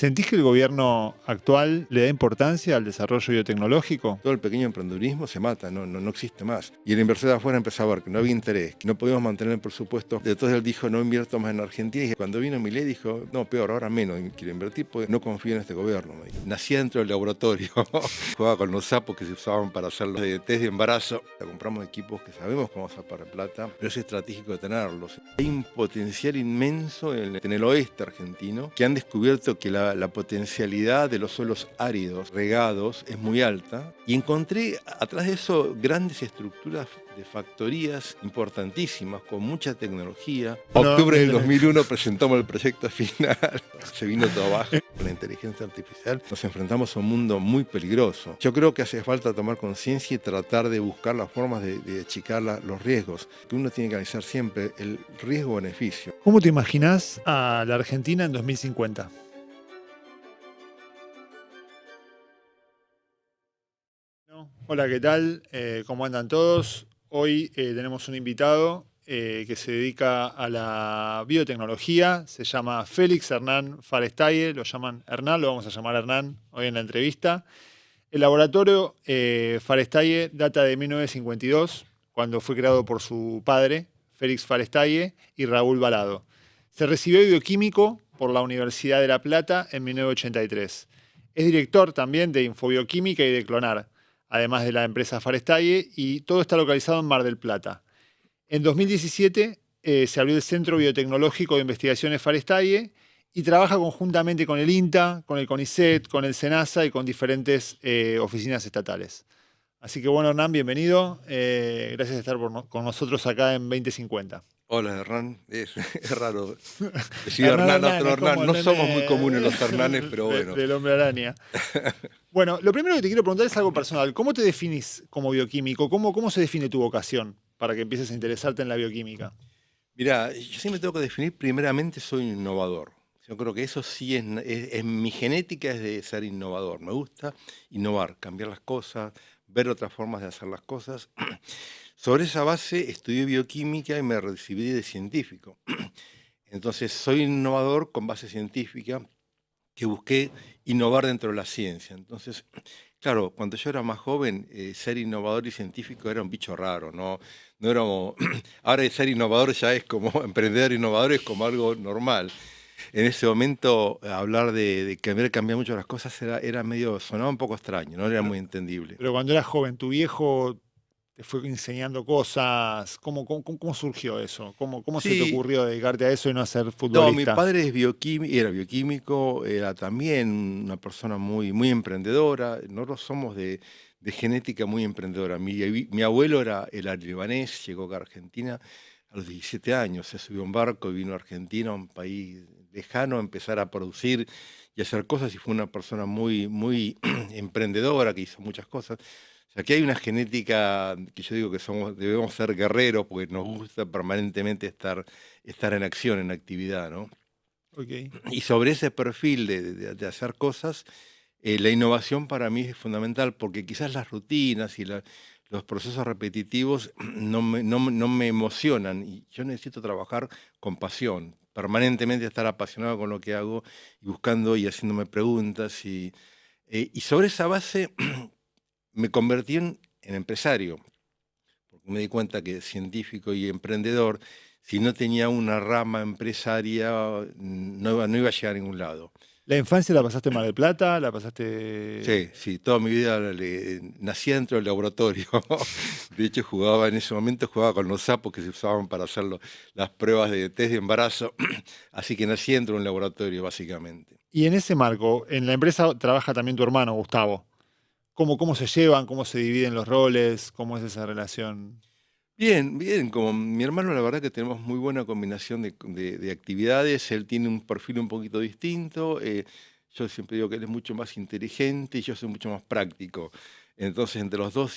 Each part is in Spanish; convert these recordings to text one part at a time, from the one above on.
¿Sentís que el gobierno actual le da importancia al desarrollo biotecnológico? Todo el pequeño emprendedurismo se mata, no existe más. Y el inversor de afuera empezó a ver que no había interés, que no podíamos mantener el presupuesto. Entonces él dijo, no invierto más en Argentina. Y cuando vino Milei dijo, no, peor, ahora menos quiero invertir porque no confío en este gobierno. Nacía dentro del laboratorio, jugaba con los sapos que se usaban para hacer los test de embarazo. Compramos equipos que sabemos cómo sacar plata, pero es estratégico tenerlos. Hay un potencial inmenso en el oeste argentino que han descubierto que la potencialidad de los suelos áridos, regados, es muy alta. Y encontré atrás de eso grandes estructuras de factorías importantísimas, con mucha tecnología. Octubre del 2001 presentamos el proyecto final. Se vino todo abajo. Con la inteligencia artificial nos enfrentamos a un mundo muy peligroso. Yo creo que hace falta tomar conciencia y tratar de buscar las formas de achicar los riesgos. Que uno tiene que analizar siempre el riesgo-beneficio. ¿Cómo te imaginás a la Argentina en 2050? Hola, ¿qué tal? ¿Cómo andan todos? Hoy tenemos un invitado que se dedica a la biotecnología. Se llama Félix Hernán Farestaye. Lo llaman Hernán, lo vamos a llamar Hernán hoy en la entrevista. El laboratorio Farestaye data de 1952, cuando fue creado por su padre, Félix Farestaye, y Raúl Balado. Se recibió de bioquímico por la Universidad de La Plata en 1983. Es director también de Infobioquímica y de Clonar, además de la empresa Farestaye, y todo está localizado en Mar del Plata. En 2017 se abrió el Centro Biotecnológico de Investigaciones Farestaye y trabaja conjuntamente con el INTA, con el CONICET, con el SENASA y con diferentes oficinas estatales. Así que bueno, Hernán, bienvenido. Gracias de estar con nosotros acá en 2050. Hola, Hernán. Es raro decir Hernán, otro Hernán. No somos muy comunes los Hernanes, pero bueno. Del hombre araña. Bueno, lo primero que te quiero preguntar es algo personal. ¿Cómo te definís como bioquímico? ¿Cómo se define tu vocación para que empieces a interesarte en la bioquímica? Mirá, yo sí me tengo que definir, primeramente soy un innovador. Yo creo que eso sí es mi genética, es de ser innovador. Me gusta innovar, cambiar las cosas, ver otras formas de hacer las cosas. Sobre esa base estudié bioquímica y me recibí de científico. Entonces soy innovador con base científica que busqué innovar dentro de la ciencia. Entonces, claro, cuando yo era más joven, ser innovador y científico era un bicho raro, no éramos... Ahora ser innovador ya es como, emprendedor innovador es como algo normal. En ese momento, hablar de cambiar mucho las cosas era medio, sonaba un poco extraño, no era muy entendible. Pero cuando eras joven, ¿tu viejo te fue enseñando cosas? ¿Cómo surgió eso? ¿Cómo se te Sí, ocurrió dedicarte a eso y no a ser no, mi futbolista? padre era bioquímico, era también una persona muy emprendedora. Nosotros somos de genética muy emprendedora. Mi abuelo era libanés, llegó acá a Argentina a los 17 años, se subió a un barco y vino a Argentina, un país lejano, a empezar a producir y hacer cosas, y fue una persona muy emprendedora, que hizo muchas cosas. O sea, aquí hay una genética que yo digo que debemos ser guerreros porque nos gusta permanentemente estar en acción, en actividad, ¿no? Okay. Y sobre ese perfil de hacer cosas, la innovación para mí es fundamental, porque quizás las rutinas y los procesos repetitivos no me emocionan, y yo necesito trabajar con pasión, permanentemente estar apasionado con lo que hago y buscando y haciéndome preguntas. Y sobre esa base me convertí en empresario, porque me di cuenta que científico y emprendedor, si no tenía una rama empresaria, no iba a llegar a ningún lado. ¿La infancia la pasaste en Mar del Plata? ¿La pasaste...? Sí, toda mi vida nací dentro del laboratorio. De hecho, en ese momento jugaba con los sapos que se usaban para hacer las pruebas de test de embarazo. Así que nací dentro de un laboratorio, básicamente. Y en ese marco, en la empresa trabaja también tu hermano, Gustavo. ¿Cómo se llevan? ¿Cómo se dividen los roles? ¿Cómo es esa relación? Bien, como mi hermano, la verdad que tenemos muy buena combinación de actividades. Él tiene un perfil un poquito distinto. Yo siempre digo que él es mucho más inteligente y yo soy mucho más práctico. Entonces, entre los dos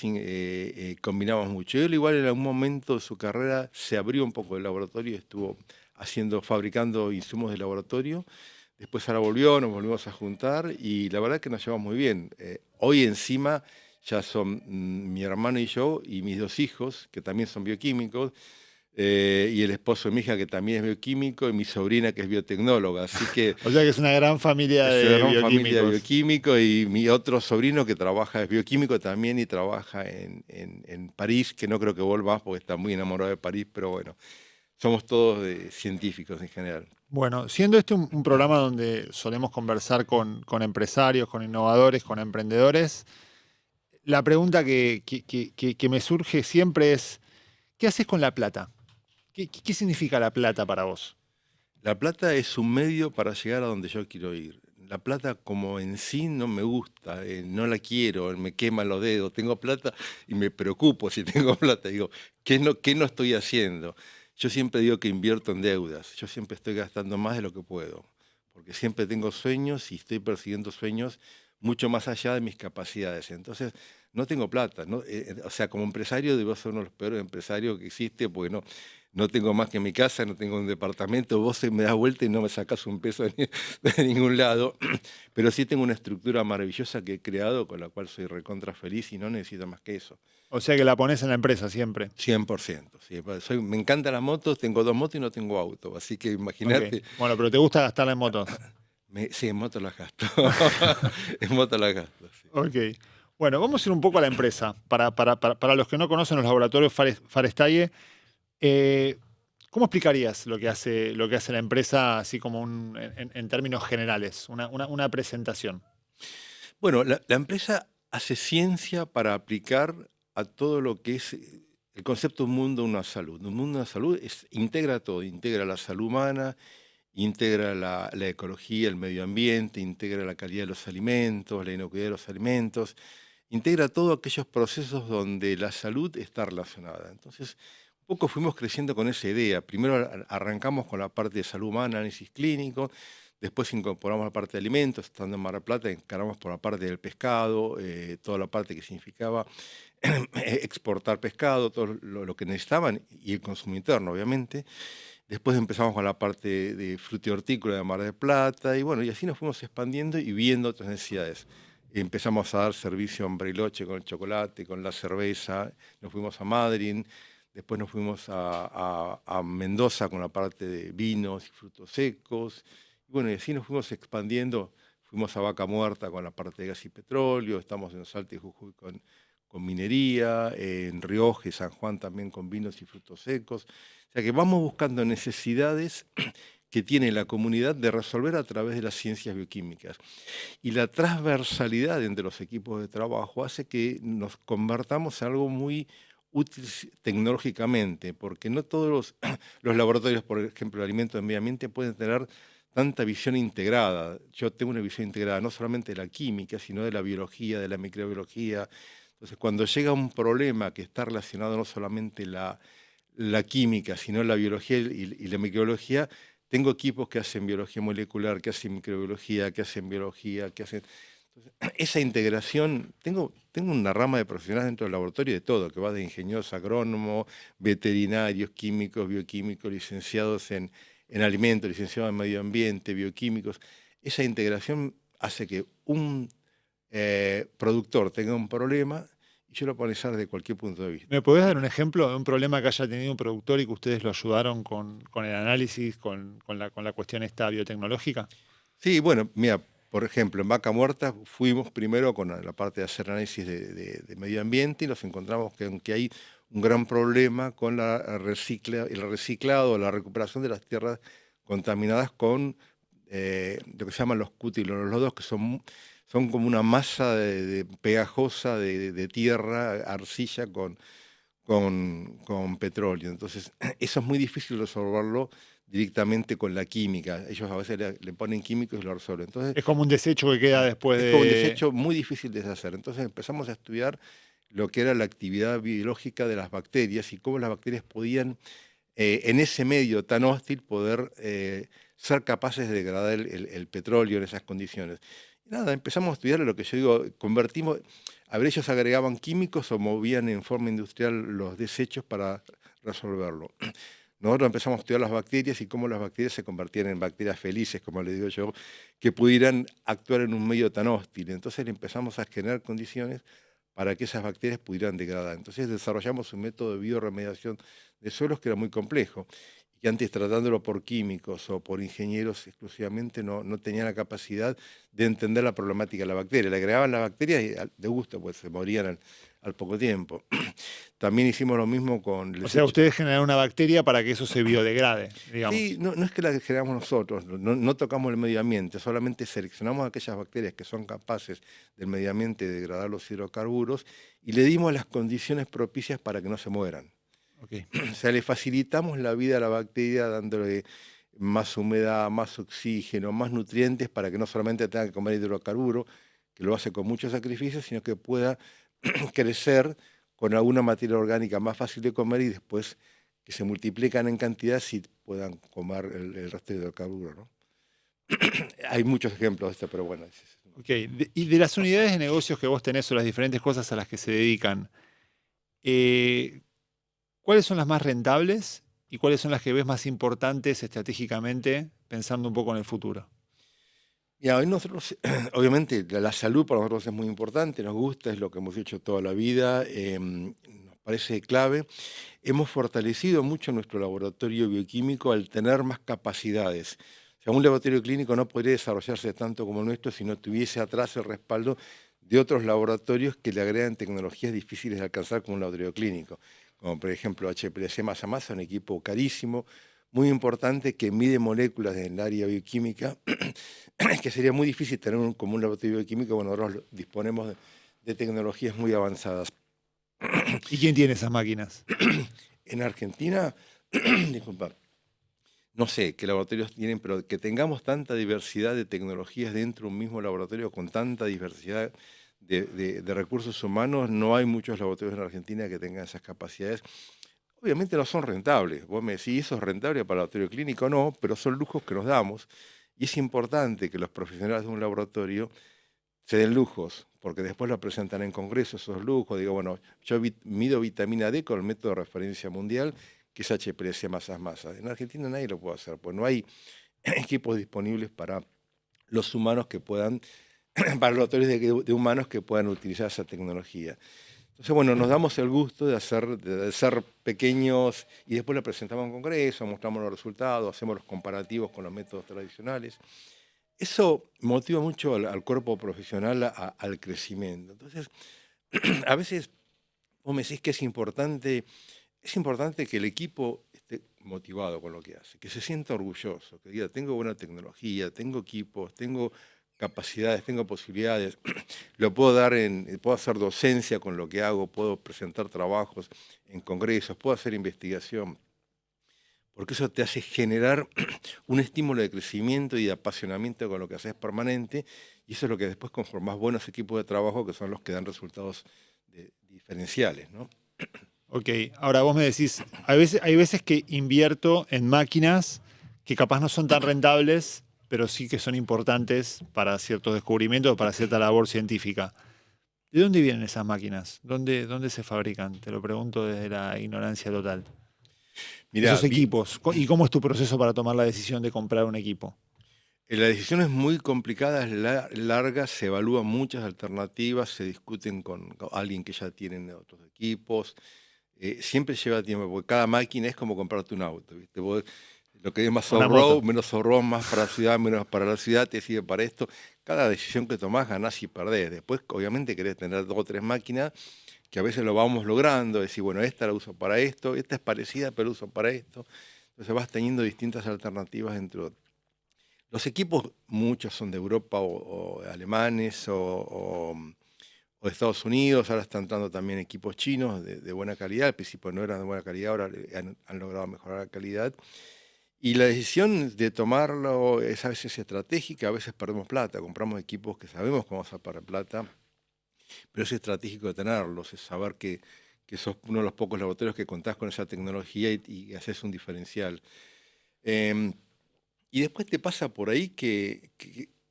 combinamos mucho. Él igual en algún momento de su carrera se abrió un poco el laboratorio y estuvo fabricando insumos de laboratorio. Después ahora nos volvimos a juntar y la verdad que nos llevamos muy bien. Hoy encima ya son mi hermano y yo y mis dos hijos, que también son bioquímicos. y el esposo de mi hija, que también es bioquímico, y mi sobrina, que es biotecnóloga. Así que O sea que es una gran familia es una de gran familia de bioquímicos. bioquímicos, y mi otro sobrino que trabaja, es bioquímico también y trabaja en París, que no creo que vuelva más porque está muy enamorado de París, pero bueno, somos todos científicos en general. Bueno, siendo este un programa donde solemos conversar con empresarios, con innovadores, con emprendedores, la pregunta que me surge siempre es, ¿qué haces con la plata? ¿Qué significa la plata para vos? La plata es un medio para llegar a donde yo quiero ir. La plata como en sí no me gusta, no la quiero, me queman los dedos. Tengo plata y me preocupo si tengo plata. Digo, qué no estoy haciendo? Yo siempre digo que invierto en deudas. Yo siempre estoy gastando más de lo que puedo, porque siempre tengo sueños y estoy persiguiendo sueños mucho más allá de mis capacidades. Entonces, no tengo plata, ¿no? O sea, como empresario debo ser uno de los peores empresarios que existe, porque no tengo más que mi casa, no tengo un departamento, vos me das vuelta y no me sacás un peso de ningún lado, pero sí tengo una estructura maravillosa que he creado con la cual soy recontra feliz y no necesito más que eso. O sea que la pones en la empresa siempre. 100%. Sí, me encantan las motos, tengo 2 motos y no tengo auto, así que Ok. imagínate, Bueno, pero te gusta gastarla en motos. sí, en moto las gasto. En moto las gasto, sí. Ok. Bueno, vamos a ir un poco a la empresa. Para los que no conocen los laboratorios Farestalle, eh, ¿cómo explicarías lo que hace la empresa, así como en términos generales? Una presentación. Bueno, la empresa hace ciencia para aplicar a todo lo que es el concepto de un mundo, una salud. Un mundo, una salud integra todo, integra la salud humana, integra la ecología, el medio ambiente, integra la calidad de los alimentos, la inocuidad de los alimentos, integra todos aquellos procesos donde la salud está relacionada. Entonces, un poco fuimos creciendo con esa idea. Primero arrancamos con la parte de salud humana, análisis clínico. Después incorporamos la parte de alimentos, estando en Mar del Plata, encaramos por la parte del pescado, toda la parte que significaba exportar pescado, todo lo que necesitaban, y el consumo interno, obviamente. Después empezamos con la parte de fruta y hortícola de Mar del Plata, y bueno, y así nos fuimos expandiendo y viendo otras necesidades. Empezamos a dar servicio en Bariloche con el chocolate, con la cerveza, nos fuimos a Madrid, después nos fuimos a Mendoza con la parte de vinos y frutos secos, y bueno, y así nos fuimos expandiendo. Fuimos a Vaca Muerta con la parte de gas y petróleo, estamos en Salta y Jujuy con minería, en Rioja y San Juan también con vinos y frutos secos. O sea que vamos buscando necesidades que tiene la comunidad de resolver a través de las ciencias bioquímicas. Y la transversalidad entre los equipos de trabajo hace que nos convertamos en algo muy útil tecnológicamente, porque no todos los laboratorios, por ejemplo, de alimentos de medio ambiente, pueden tener tanta visión integrada. Yo tengo una visión integrada no solamente de la química, sino de la biología, de la microbiología. Entonces, cuando llega un problema que está relacionado no solamente la química, sino la biología y la microbiología, tengo equipos que hacen biología molecular, que hacen microbiología, que hacen biología, que hacen... Entonces, esa integración, tengo una rama de profesionales dentro del laboratorio de todo, que va de ingenieros agrónomos, veterinarios, químicos, bioquímicos, licenciados en alimentos, licenciados en medio ambiente, bioquímicos. Esa integración hace que un productor tenga un problema y yo lo puedo analizar desde cualquier punto de vista. ¿Me podés dar un ejemplo de un problema que haya tenido un productor y que ustedes lo ayudaron con el análisis, con la cuestión esta biotecnológica? Sí, bueno, mira, por ejemplo, en Vaca Muerta fuimos primero con la parte de hacer análisis de medio ambiente y nos encontramos que hay un gran problema con el reciclado, la recuperación de las tierras contaminadas con lo que se llaman los cútilos, los lodos, que son como una masa pegajosa de tierra, arcilla con petróleo. Entonces, eso es muy difícil resolverlo directamente con la química. Ellos a veces le ponen químicos y lo resuelven. Entonces, Es como un desecho que queda después es como un de... desecho muy difícil de deshacer. Entonces empezamos a estudiar lo que era la actividad biológica de las bacterias y cómo las bacterias podían, en ese medio tan hostil, poder ser capaces de degradar el petróleo en esas condiciones. Y nada, empezamos a estudiar lo que yo digo, convertimos, a ver, ellos agregaban químicos o movían en forma industrial los desechos para resolverlo. Nosotros empezamos a estudiar las bacterias y cómo las bacterias se convertían en bacterias felices, como le digo yo, que pudieran actuar en un medio tan hostil. Entonces empezamos a generar condiciones para que esas bacterias pudieran degradar. Entonces desarrollamos un método de bioremediación de suelos que era muy complejo, y que antes, tratándolo por químicos o por ingenieros exclusivamente, no tenían la capacidad de entender la problemática de la bacteria. Le agregaban la bacteria y de gusto, pues se morían al poco tiempo. También hicimos lo mismo con el O sea, desecho. ustedes generan una bacteria para que eso se biodegrade, digamos. Sí, no es que la generamos nosotros, no tocamos el medio ambiente, solamente seleccionamos aquellas bacterias que son capaces del medio ambiente de degradar los hidrocarburos y le dimos las condiciones propicias para que no se mueran. Okay. O sea, le facilitamos la vida a la bacteria dándole más humedad, más oxígeno, más nutrientes para que no solamente tenga que comer hidrocarburo, que lo hace con mucho sacrificio, sino que pueda crecer con alguna materia orgánica más fácil de comer y después que se multiplican en cantidad si puedan comer el resto de hidrocarburos, ¿no? Hay muchos ejemplos de esto, pero bueno. Okay. Y de las unidades de negocios que vos tenés o las diferentes cosas a las que se dedican, ¿cuáles son las más rentables y cuáles son las que ves más importantes estratégicamente, pensando un poco en el futuro? Ya, hoy nosotros, obviamente, la salud para nosotros es muy importante, nos gusta, es lo que hemos hecho toda la vida, nos parece clave. Hemos fortalecido mucho nuestro laboratorio bioquímico al tener más capacidades. O sea, un laboratorio clínico no podría desarrollarse tanto como el nuestro si no tuviese atrás el respaldo de otros laboratorios que le agregan tecnologías difíciles de alcanzar como un laboratorio clínico, como por ejemplo HPLC masa a masa, un equipo carísimo, muy importante que mide moléculas en el área bioquímica, que sería muy difícil tener como un laboratorio bioquímico. Bueno, nosotros disponemos de tecnologías muy avanzadas. ¿Y quién tiene esas máquinas? En Argentina, disculpa, no sé qué laboratorios tienen, pero que tengamos tanta diversidad de tecnologías dentro de un mismo laboratorio con tanta diversidad de recursos humanos, no hay muchos laboratorios en Argentina que tengan esas capacidades. Obviamente no son rentables. Vos me decís, ¿eso es rentable para el laboratorio clínico? No, pero son lujos que nos damos y es importante que los profesionales de un laboratorio se den lujos, porque después lo presentan en congresos esos lujos. Digo, bueno, yo mido vitamina D con el método de referencia mundial, que es HPLC masas masa. En Argentina nadie lo puede hacer, pues no hay equipos disponibles para los humanos que puedan, para los laboratorios de humanos que puedan utilizar esa tecnología. Entonces, bueno, nos damos el gusto de ser pequeños y después lo presentamos en congreso, mostramos los resultados, hacemos los comparativos con los métodos tradicionales. Eso motiva mucho al cuerpo profesional al crecimiento. Entonces, a veces vos me decís que es importante que el equipo esté motivado con lo que hace, que se sienta orgulloso, que diga, tengo buena tecnología, tengo equipos, tengo capacidades, tengo posibilidades, puedo hacer docencia con lo que hago, puedo presentar trabajos en congresos, puedo hacer investigación, porque eso te hace generar un estímulo de crecimiento y de apasionamiento con lo que haces permanente, y eso es lo que después conformás buenos equipos de trabajo que son los que dan resultados diferenciales, ¿no? Ok, ahora vos me decís, hay veces que invierto en máquinas que capaz no son tan rentables, pero sí que son importantes para ciertos descubrimientos, para cierta labor científica. ¿De dónde vienen esas máquinas? ¿Dónde se fabrican? Te lo pregunto desde la ignorancia total. Mirá, Esos equipos, ¿y cómo es tu proceso para tomar la decisión de comprar un equipo? la decisión es muy complicada, es larga, se evalúan muchas alternativas, se discuten con alguien que ya tiene otros equipos. Siempre lleva tiempo, porque cada máquina es como comprarte un auto, ¿viste? Vos, lo que es más Una off-road, moto. menos off-road, más para la ciudad, menos para la ciudad, te sirve para esto. Cada decisión que tomás ganás y perdés. Después, obviamente, querés tener 2 o 3 máquinas que a veces lo vamos logrando, decir, bueno, esta la uso para esto, esta es parecida, pero uso para esto. Entonces vas teniendo distintas alternativas dentro. Los equipos, muchos son de Europa o alemanes o de Estados Unidos, ahora están entrando también equipos chinos de buena calidad, al principio no eran de buena calidad, ahora han logrado mejorar la calidad. Y la decisión de tomarlo es a veces estratégica, a veces perdemos plata, compramos equipos que sabemos cómo usar para plata, pero es estratégico de tenerlos, es saber que sos uno de los pocos laboratorios que contás con esa tecnología y haces un diferencial. Em, y después te pasa por ahí que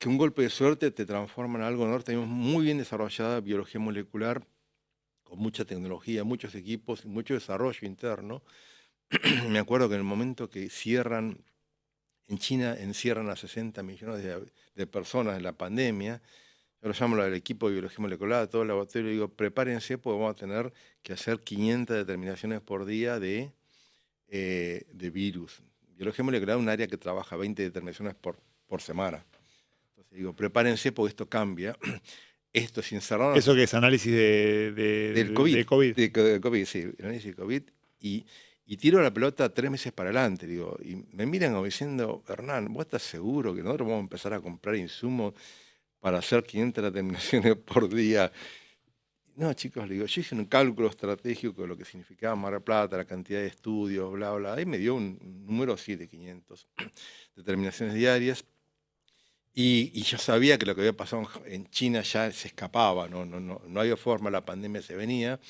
un golpe de suerte te transforma en algo. Nosotros tenemos muy bien desarrollada biología molecular, con mucha tecnología, muchos equipos, mucho desarrollo interno. Me acuerdo que en el momento que en China encierran a 60 millones de personas en la pandemia, Yo lo llamo al equipo de biología molecular, todo el laboratorio, y digo, prepárense porque vamos a tener que hacer 500 determinaciones por día de virus. Biología molecular es un área que trabaja 20 determinaciones por semana. Entonces digo, prepárense porque esto cambia. Esto sin cerrar ¿Eso que es análisis del COVID. de COVID? De COVID, sí, el análisis de COVID. Y tiro la pelota 3 meses para adelante, digo, y me miran como diciendo, Hernán, ¿vos estás seguro que nosotros vamos a empezar a comprar insumos para hacer 500 determinaciones por día? No, chicos, le digo, yo hice un cálculo estratégico de lo que significaba Mar del Plata, la cantidad de estudios, bla, bla, ahí me dio un número así de 500 determinaciones diarias. Y yo sabía que lo que había pasado en China ya se escapaba, no había forma, la pandemia se venía.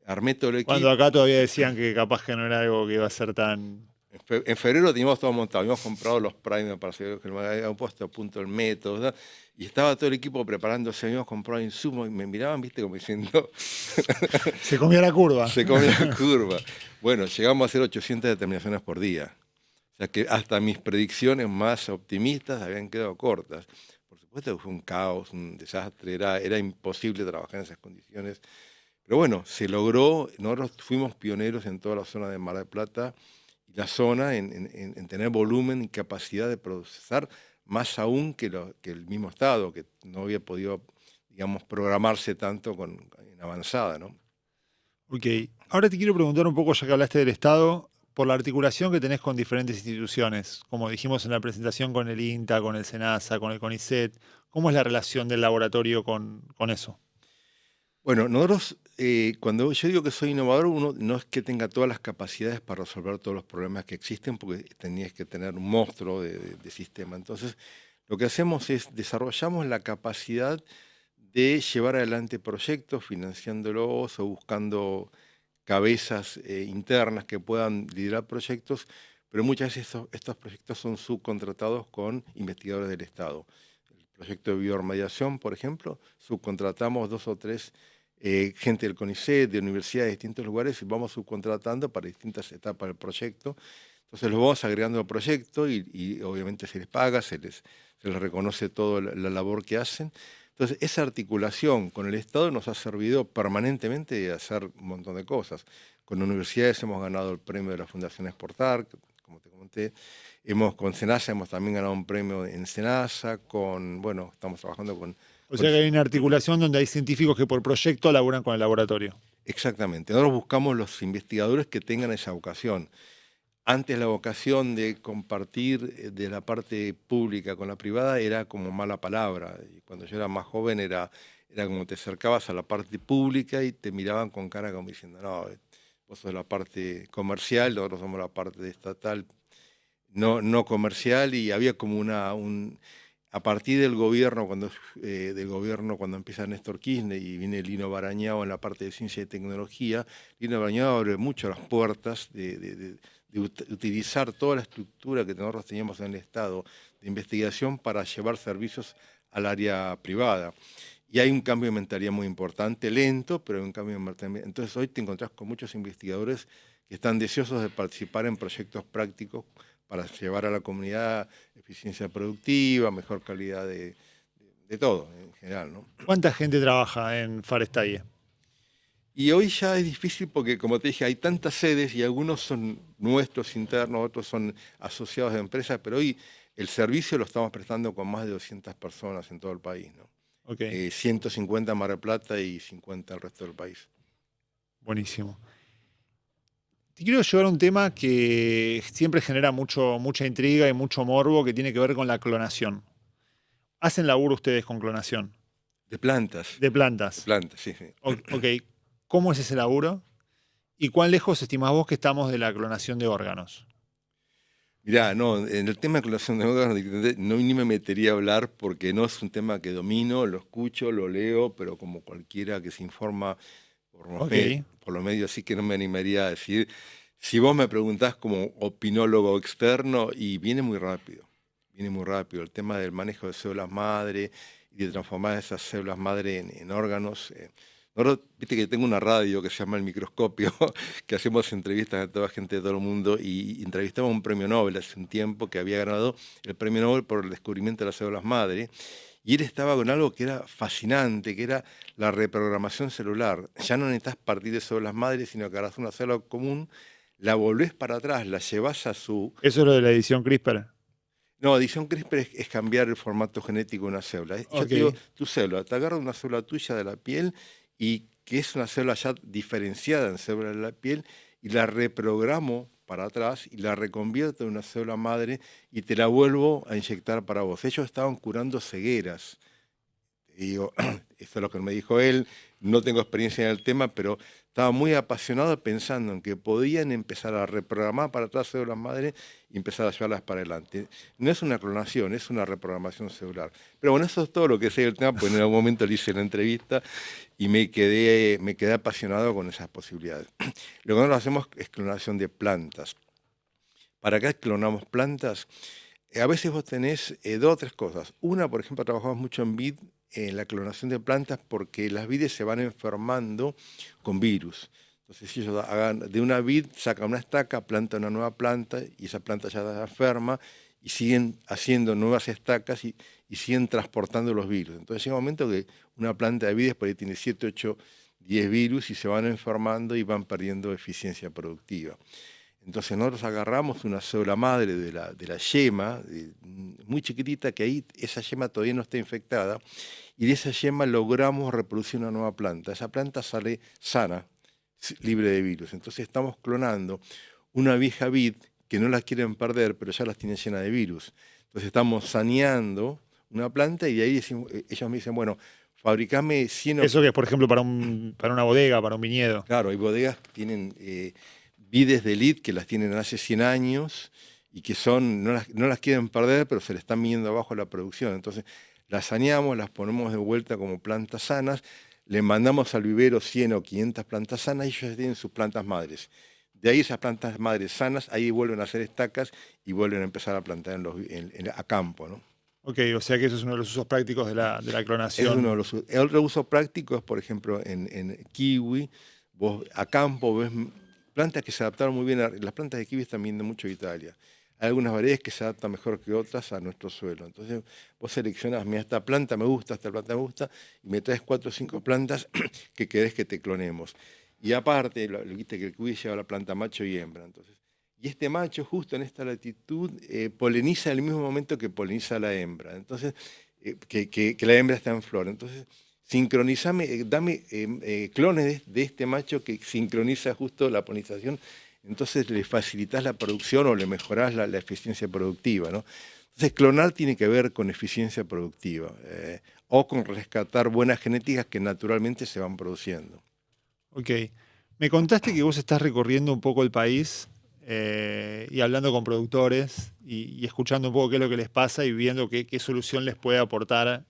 Armé todo el Cuando equipo. acá todavía decían que capaz que no era algo que iba a ser tan... En febrero teníamos todo montado, habíamos comprado los primers para hacer que me habían puesto a punto el método, ¿verdad? Y estaba todo el equipo preparándose, habíamos comprado insumos y me miraban, viste, como diciendo... Se comía la curva. Se comía la curva. Bueno, llegamos a hacer 800 determinaciones por día. O sea que hasta mis predicciones más optimistas habían quedado cortas. Por supuesto que fue un caos, un desastre, era imposible trabajar en esas condiciones. Pero bueno, se logró, nosotros fuimos pioneros en toda la zona de Mar del Plata y la zona en tener volumen y capacidad de procesar, más aún que el mismo Estado, que no había podido, digamos, programarse tanto en avanzada, ¿no? Ok, ahora te quiero preguntar un poco, ya que hablaste del Estado, por la articulación que tenés con diferentes instituciones, como dijimos en la presentación con el INTA, con el SENASA, con el CONICET, ¿cómo es la relación del laboratorio con eso? Bueno, nosotros, cuando yo digo que soy innovador, uno no es que tenga todas las capacidades para resolver todos los problemas que existen, porque tenías que tener un monstruo de sistema. Entonces, lo que hacemos es desarrollamos la capacidad de llevar adelante proyectos, financiándolos o buscando cabezas internas que puedan liderar proyectos, pero muchas veces estos proyectos son subcontratados con investigadores del Estado. El proyecto de bioremediación, por ejemplo, subcontratamos 2 o 3 gente del CONICET, de universidades de distintos lugares, y vamos subcontratando para distintas etapas del proyecto. Entonces los vamos agregando al proyecto y obviamente se les paga, se les reconoce toda la labor que hacen. Entonces, esa articulación con el Estado nos ha servido permanentemente de hacer un montón de cosas. Con universidades hemos ganado el premio de la Fundación Exportar, como te comenté. Con SENASA hemos también ganado un premio en SENASA. Bueno, estamos trabajando con... O sea que hay una articulación donde hay científicos que por proyecto laburan con el laboratorio. Exactamente. Nosotros buscamos los investigadores que tengan esa vocación. Antes la vocación de compartir de la parte pública con la privada era como mala palabra. Y cuando yo era más joven era como te acercabas a la parte pública y te miraban con cara como diciendo, no, vos sos la parte comercial, nosotros somos la parte estatal, no comercial, y había como a partir del gobierno, cuando empieza Néstor Kirchner y viene Lino Barañao en la parte de ciencia y tecnología, Lino Barañao abre mucho las puertas de utilizar toda la estructura que nosotros teníamos en el Estado de investigación para llevar servicios al área privada. Y hay un cambio de mentalidad muy importante, lento, pero hay un cambio de mentalidad. Entonces hoy te encontrás con muchos investigadores que están deseosos de participar en proyectos prácticos para llevar a la comunidad eficiencia productiva, mejor calidad de todo en general, ¿no? ¿Cuánta gente trabaja en Farestalle? Y hoy ya es difícil porque, como te dije, hay tantas sedes y algunos son nuestros internos, otros son asociados de empresas, pero hoy el servicio lo estamos prestando con más de 200 personas en todo el país, ¿no? Okay. 150 en Mar del Plata y 50 el resto del país. Buenísimo. Te quiero llevar a un tema que siempre genera mucha intriga y mucho morbo, que tiene que ver con la clonación. ¿Hacen laburo ustedes con clonación? De plantas. De plantas. De plantas, sí, sí. Ok. ¿Cómo es ese laburo? ¿Y cuán lejos estimás vos que estamos de la clonación de órganos? Mirá, no, en el tema de clonación de órganos ni me metería a hablar porque no es un tema que domino, lo escucho, lo leo, pero como cualquiera que se informa por los medios, así que no me animaría a decir. Si vos me preguntás como opinólogo externo, y viene muy rápido. El tema del manejo de células madre y de transformar esas células madre en órganos. Ahora, viste que tengo una radio que se llama El Microscopio, que hacemos entrevistas a toda gente de todo el mundo, y entrevistamos a un premio Nobel hace un tiempo que había ganado el premio Nobel por el descubrimiento de las células madre. Y él estaba con algo que era fascinante, que era la reprogramación celular. Ya no necesitas partir de células madres, sino que agarras una célula común, la volvés para atrás, la llevas a su... Eso es lo de la edición CRISPR. No, edición CRISPR es cambiar el formato genético de una célula. Yo Ok. te digo, tu célula, te agarra una célula tuya de la piel y que es una célula ya diferenciada en célula de la piel y la reprogramo para atrás y la reconvierto en una célula madre y te la vuelvo a inyectar para vos. Ellos estaban curando cegueras. Y digo, esto es lo que me dijo él, no tengo experiencia en el tema, pero estaba muy apasionado pensando en que podían empezar a reprogramar para atrás células madre y empezar a llevarlas para adelante. No es una clonación, es una reprogramación celular. Pero bueno, eso es todo lo que sé del tema, porque en algún momento le hice la entrevista y me quedé apasionado con esas posibilidades. Lo que nosotros hacemos es clonación de plantas. ¿Para qué clonamos plantas? A veces vos tenés dos o tres cosas. Una, por ejemplo, trabajamos mucho en vid, en la clonación de plantas, porque las vides se van enfermando con virus. Entonces, si ellos hagan de una vid, sacan una estaca, plantan una nueva planta y esa planta ya está enferma y siguen haciendo nuevas estacas y siguen transportando los virus. Entonces llega un momento que una planta de vides por ahí tiene 7, 8, 10 virus y se van enfermando y van perdiendo eficiencia productiva. Entonces nosotros agarramos una célula madre de la yema, muy chiquitita, que ahí esa yema todavía no está infectada, y de esa yema logramos reproducir una nueva planta. Esa planta sale sana, libre de virus. Entonces estamos clonando una vieja vid que no la quieren perder, pero ya las tienen llena de virus. Entonces estamos saneando una planta y de ahí ellos me dicen, bueno, fabricame 100... Eso que es, por ejemplo, para una bodega, para un viñedo. Claro, hay bodegas que tienen... vides de elite que las tienen hace 100 años y que no las quieren perder, pero se le están viniendo abajo la producción. Entonces las saneamos, las ponemos de vuelta como plantas sanas, le mandamos al vivero 100 o 500 plantas sanas y ellos ya tienen sus plantas madres. De ahí esas plantas madres sanas, ahí vuelven a hacer estacas y vuelven a empezar a plantar a campo, ¿no? Ok, o sea que eso es uno de los usos prácticos de la clonación. Es uno de los usos. El otro uso práctico es, por ejemplo, en kiwi, vos a campo ves plantas que se adaptaron muy bien, las plantas de kiwi están viniendo mucho de Italia. Hay algunas variedades que se adaptan mejor que otras a nuestro suelo. Entonces vos seleccionás, mira, esta planta me gusta, esta planta me gusta, y me traes 4 o 5 plantas que querés que te clonemos. Y aparte, viste que el kiwi lleva la planta macho y hembra. Entonces, y este macho, justo en esta latitud, poliniza en el mismo momento que poliniza la hembra. Entonces, que la hembra está en flor. Entonces, sincronizame, dame clones de este macho que sincroniza justo la polinización, entonces le facilitas la producción o le mejorás la eficiencia productiva, ¿no? Entonces clonar tiene que ver con eficiencia productiva o con rescatar buenas genéticas que naturalmente se van produciendo. Ok. Me contaste que vos estás recorriendo un poco el país y hablando con productores y escuchando un poco qué es lo que les pasa y viendo qué solución les puede aportar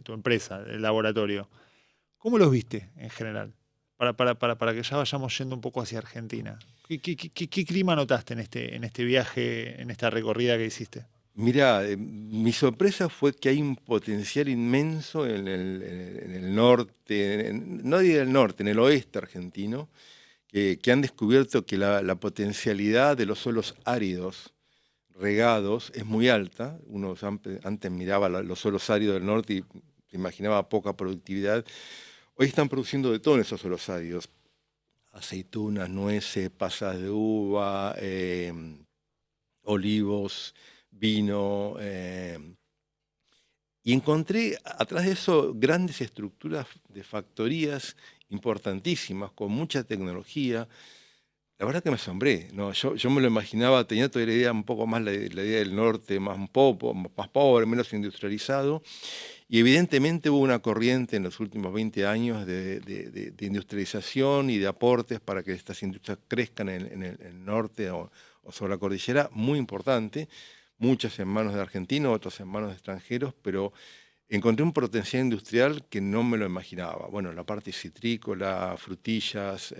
tu empresa, el laboratorio. ¿Cómo los viste en general? Para que ya vayamos yendo un poco hacia Argentina. ¿Qué clima notaste en este viaje, en esta recorrida que hiciste? Mirá, mi sorpresa fue que hay un potencial inmenso en el norte, no diría el norte, en el oeste argentino, que han descubierto que la potencialidad de los suelos áridos regados es muy alta. Uno antes miraba los suelos áridos del norte y se imaginaba poca productividad. Hoy están produciendo de todo en esos suelos áridos. Aceitunas, nueces, pasas de uva, olivos, vino. Y encontré atrás de eso grandes estructuras de factorías importantísimas, con mucha tecnología. La verdad que me asombré, ¿no? Yo me lo imaginaba, tenía toda la idea, un poco más la idea del norte, más pobre, menos industrializado. Y evidentemente hubo una corriente en los últimos 20 años de industrialización y de aportes para que estas industrias crezcan en el norte o sobre la cordillera, muy importante. Muchas en manos de argentinos, otras en manos de extranjeros, pero encontré un potencial industrial que no me lo imaginaba. Bueno, la parte citrícola, frutillas,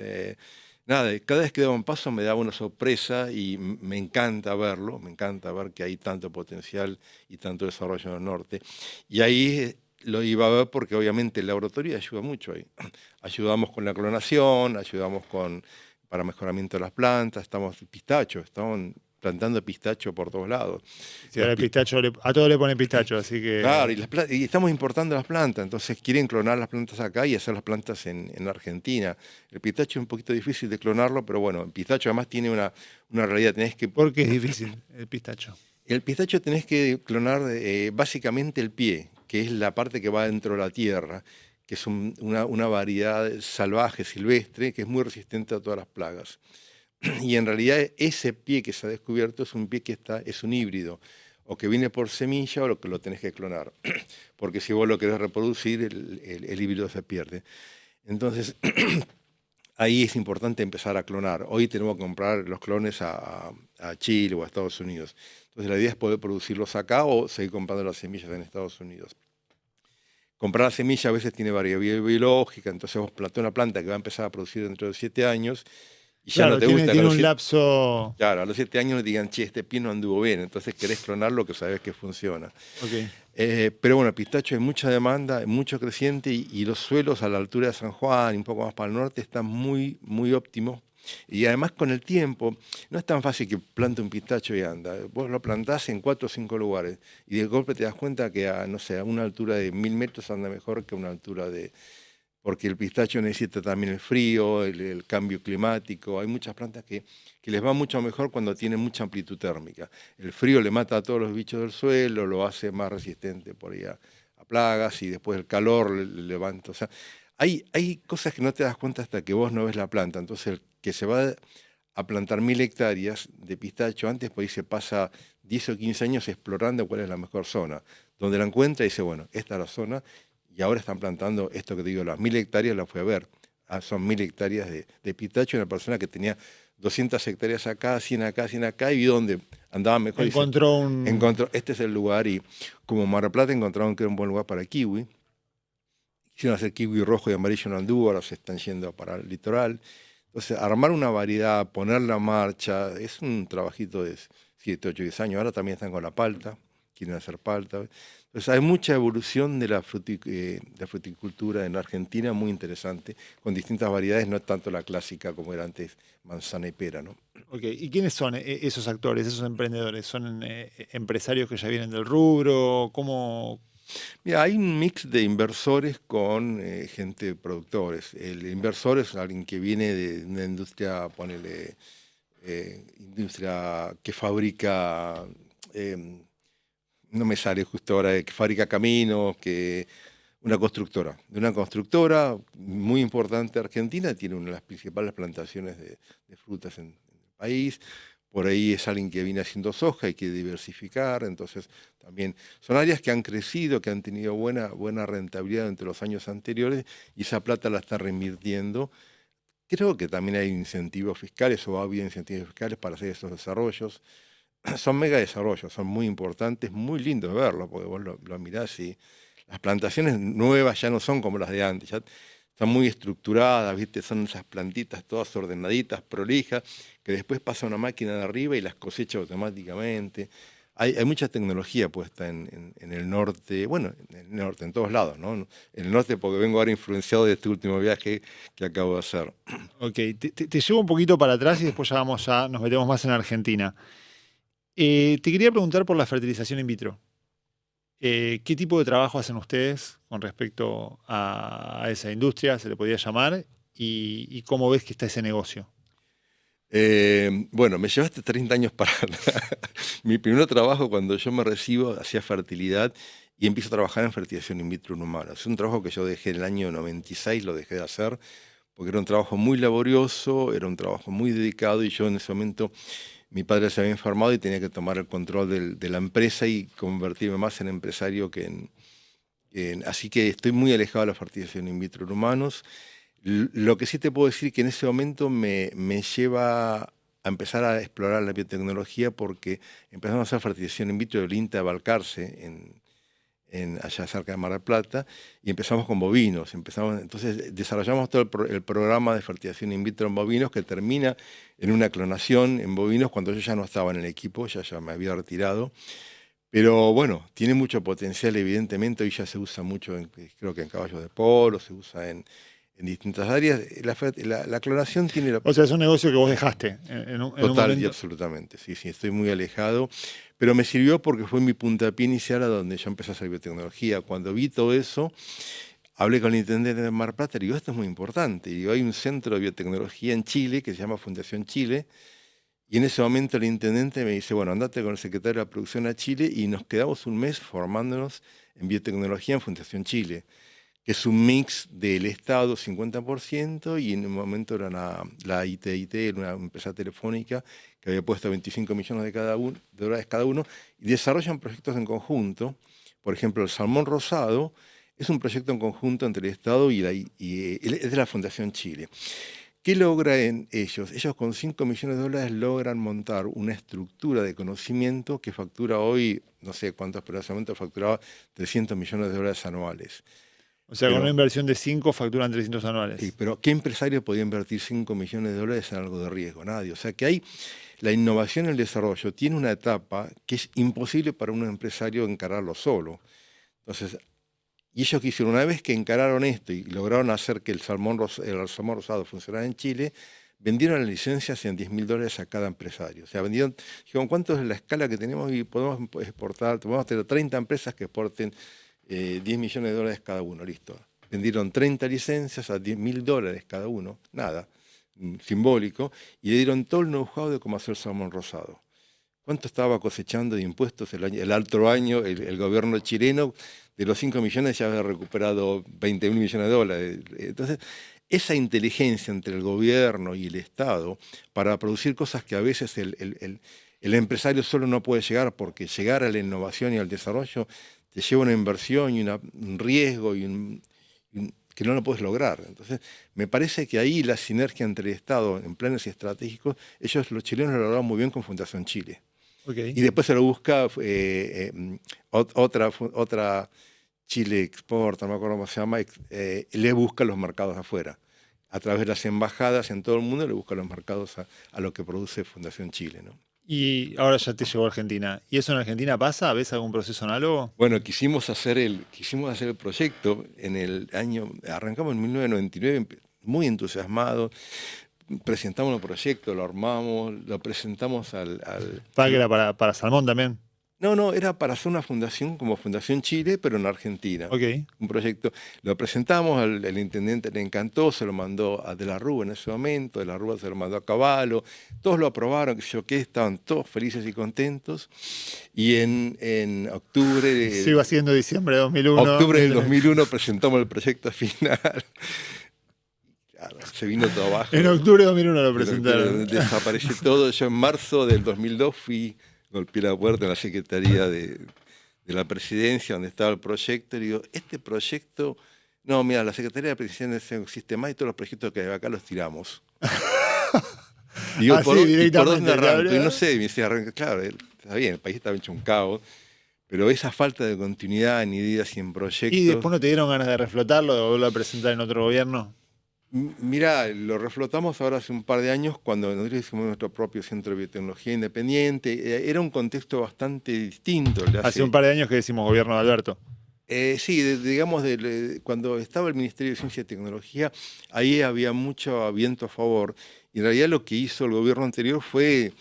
nada, cada vez que daba un paso me daba una sorpresa y me encanta verlo, me encanta ver que hay tanto potencial y tanto desarrollo en el norte. Y ahí lo iba a ver porque obviamente el laboratorio ayuda mucho ahí. Ayudamos con la clonación, ayudamos para mejoramiento de las plantas, estamos pistachos, estamos plantando pistacho por todos lados. Si ahora el pistacho, a todos le ponen pistacho, así que... Claro, y estamos importando las plantas, entonces quieren clonar las plantas acá y hacer las plantas en Argentina. El pistacho es un poquito difícil de clonarlo, pero bueno, el pistacho además tiene una realidad. ¿Por qué es difícil el pistacho? El pistacho tenés que clonar básicamente el pie, que es la parte que va dentro de la tierra, que es una variedad salvaje, silvestre, que es muy resistente a todas las plagas. Y en realidad ese pie que se ha descubierto es un pie que es un híbrido, o que viene por semilla o que lo tenés que clonar, porque si vos lo querés reproducir, el híbrido se pierde. Entonces, ahí es importante empezar a clonar. Hoy tenemos que comprar los clones a Chile o a Estados Unidos. Entonces la idea es poder producirlos acá o seguir comprando las semillas en Estados Unidos. Comprar la semilla a veces tiene variabilidad biológica, entonces vos plantás una planta que va a empezar a producir dentro de 7 años y ya Claro, no te gusta. tiene un lapso... Claro, a los 7 años digan, che, este pie no anduvo bien, entonces querés clonarlo que sabes que funciona. Okay. Pero bueno, el pistacho hay mucha demanda, hay mucho creciente y los suelos a la altura de San Juan y un poco más para el norte están muy, muy óptimos. Y además con el tiempo, no es tan fácil que plante un pistacho y anda. Vos lo plantás en 4 o 5 lugares y de golpe te das cuenta que no sé, a una altura de 1000 metros anda mejor que a una altura de... Porque el pistacho necesita también el frío, el cambio climático. Hay muchas plantas que les va mucho mejor cuando tienen mucha amplitud térmica. El frío le mata a todos los bichos del suelo, lo hace más resistente por ahí a plagas y después el calor le levanta. O sea, hay cosas que no te das cuenta hasta que vos no ves la planta. Entonces el que se va a plantar 1000 hectáreas de pistacho, antes por ahí se pasa 10 o 15 años explorando cuál es la mejor zona. Donde la encuentra y dice, bueno, esta es la zona. Y ahora están plantando esto que te digo, las 1000 hectáreas, la fui a ver. Son 1000 hectáreas de pistacho. Una persona que tenía 200 hectáreas acá, 100 acá, 100 acá, y vio dónde andaba mejor. Encontró, este es el lugar. Y como Mar del Plata encontraron que era un buen lugar para kiwi. Quisieron hacer kiwi rojo y amarillo en anduvo, ahora se están yendo para el litoral. Entonces, armar una variedad, ponerla en marcha, es un trabajito de 7, 8, 10 años. Ahora también están con la palta, quieren hacer palta. Entonces, hay mucha evolución de la fruticultura en Argentina, muy interesante, con distintas variedades, no tanto la clásica como era antes, manzana y pera, ¿no? Okay. ¿Y quiénes son esos actores, esos emprendedores? ¿Son empresarios que ya vienen del rubro? ¿Cómo...? Mira, hay un mix de inversores con gente productores. El inversor es alguien que viene de una industria, ponele, industria que fabrica, no me sale justo ahora, que fabrica caminos, de una constructora muy importante argentina, tiene una de las principales plantaciones de frutas en el país. Por ahí es alguien que viene haciendo soja, hay que diversificar, entonces también son áreas que han crecido, que han tenido buena rentabilidad entre los años anteriores y esa plata la está reinvirtiendo. Creo que también hay incentivos fiscales o ha habido incentivos fiscales para hacer esos desarrollos. Son mega desarrollos, son muy importantes, muy lindos de verlos, porque vos lo mirás y las plantaciones nuevas ya no son como las de antes, ya están muy estructuradas, ¿viste? Son esas plantitas todas ordenaditas, prolijas, que después pasa una máquina de arriba y las cosecha automáticamente. Hay mucha tecnología puesta en el norte, bueno, en el norte, en todos lados, ¿no? En el norte porque vengo ahora influenciado de este último viaje que acabo de hacer. Ok, te llevo un poquito para atrás y después ya nos metemos más en Argentina. Te quería preguntar por la fertilización in vitro. ¿Qué tipo de trabajo hacen ustedes con respecto a esa industria, se le podría llamar, y cómo ves que está ese negocio? Bueno, me llevaste 30 años para... Mi primer trabajo cuando yo me recibo hacía fertilidad y empiezo a trabajar en fertilización in vitro en humanos. Es un trabajo que yo dejé en el año 96, lo dejé de hacer porque era un trabajo muy laborioso, era un trabajo muy dedicado y yo en ese momento... Mi padre se había enfermado y tenía que tomar el control de la empresa y convertirme más en empresario que así que estoy muy alejado de la fertilización in vitro en humanos. Lo que sí te puedo decir que en ese momento me lleva a empezar a explorar la biotecnología porque empezamos a hacer fertilización in vitro del INTA de Balcarce, allá cerca de Mar del Plata, y empezamos con bovinos. Entonces desarrollamos todo el programa de fertilización in vitro en bovinos que termina en una clonación en bovinos cuando yo ya no estaba en el equipo, ya me había retirado. Pero bueno, tiene mucho potencial evidentemente, hoy ya se usa mucho, creo que en caballos de polo, se usa en en distintas áreas. La clonación tiene la... O sea, es un negocio que vos dejaste en un Total y momento. absolutamente, sí, sí, estoy muy alejado, pero me sirvió porque fue mi puntapié inicial a donde yo empecé a hacer biotecnología. Cuando vi todo eso, hablé con el intendente de Mar Plata y digo, esto es muy importante. Y digo, hay un centro de biotecnología en Chile que se llama Fundación Chile, y en ese momento el intendente me dice, bueno, andate con el secretario de la producción a Chile, y nos quedamos un mes formándonos en biotecnología en Fundación Chile, que es un mix del Estado 50% y en un momento era la ITIT, una empresa telefónica que había puesto 25 millones de dólares cada uno, y desarrollan proyectos en conjunto. Por ejemplo, el Salmón Rosado es un proyecto en conjunto entre el Estado es de la Fundación Chile. ¿Qué logran ellos? Ellos con 5 millones de dólares logran montar una estructura de conocimiento que factura hoy, no sé cuántos, pero en ese momento facturaba 300 millones de dólares anuales. O sea, con una Pero, inversión de 5 facturan 300 sí, anuales. pero ¿qué empresario podía invertir 5 millones de dólares en algo de riesgo? Nadie. O sea que hay la innovación y el desarrollo tiene una etapa que es imposible para un empresario encararlo solo. Entonces, y ellos que hicieron, una vez que encararon esto y lograron hacer que el salmón rosado funcionara en Chile, vendieron las licencias en $10.000 a cada empresario. O sea, dijeron, ¿cuánto es la escala que tenemos? Y podemos exportar, podemos tener 30 empresas que exporten 10 millones de dólares cada uno, listo. Vendieron 30 licencias a $10.000 cada uno, nada, simbólico, y le dieron todo el know-how de cómo hacer salmón rosado. ¿Cuánto estaba cosechando de impuestos el otro año el gobierno chileno? De los 5 millones ya había recuperado 20.000 millones de dólares. Entonces, esa inteligencia entre el gobierno y el Estado para producir cosas que a veces el empresario solo no puede llegar, porque llegar a la innovación y al desarrollo te lleva una inversión y un riesgo que no lo puedes lograr. Entonces, me parece que ahí la sinergia entre el Estado en planes estratégicos, los chilenos lo lograron muy bien con Fundación Chile. Okay. Y después se lo busca otra Chile Export, no me acuerdo cómo se llama, le busca los mercados afuera. A través de las embajadas en todo el mundo le busca los mercados a lo que produce Fundación Chile, ¿no? Y ahora ya te llegó a Argentina. ¿Y eso en Argentina pasa? ¿Ves algún proceso análogo? Bueno, quisimos hacer el proyecto arrancamos en 1999, muy entusiasmados, presentamos el proyecto, lo armamos, lo presentamos Para que era para salmón también. No, era para hacer una fundación como Fundación Chile, pero en Argentina. Ok. Un proyecto, lo presentamos, al intendente le encantó, se lo mandó a De la Rúa en ese momento, De la Rúa se lo mandó a Cavallo, todos lo aprobaron, estaban todos felices y contentos. Y en octubre, Sí, iba siendo diciembre de 2001. octubre del 2001 presentamos el proyecto final. Claro, se vino todo abajo. En octubre de 2001 lo presentaron. Desapareció todo. Yo en marzo del 2002 golpeé la puerta en la Secretaría de la Presidencia, donde estaba el proyecto, y digo, este proyecto, no, mira, la Secretaría de la Presidencia no existe más y todos los proyectos que hay acá los tiramos. Digo, Así, ¿y por dónde directamente, arranco? Y no ¿verdad? sé, me dice, claro, está bien, el país estaba hecho un caos, pero esa falta de continuidad en ideas y en ¿Y proyectos... después no te dieron ganas de reflotarlo, de volverlo a presentar en otro gobierno? Mirá, lo reflotamos ahora hace un par de años cuando nosotros hicimos nuestro propio centro de biotecnología independiente. Era un contexto bastante distinto. Hace un par de años que decimos gobierno de Alberto. Sí, digamos, cuando estaba el Ministerio de Ciencia y Tecnología, ahí había mucho viento a favor. Y en realidad lo que hizo el gobierno anterior fue,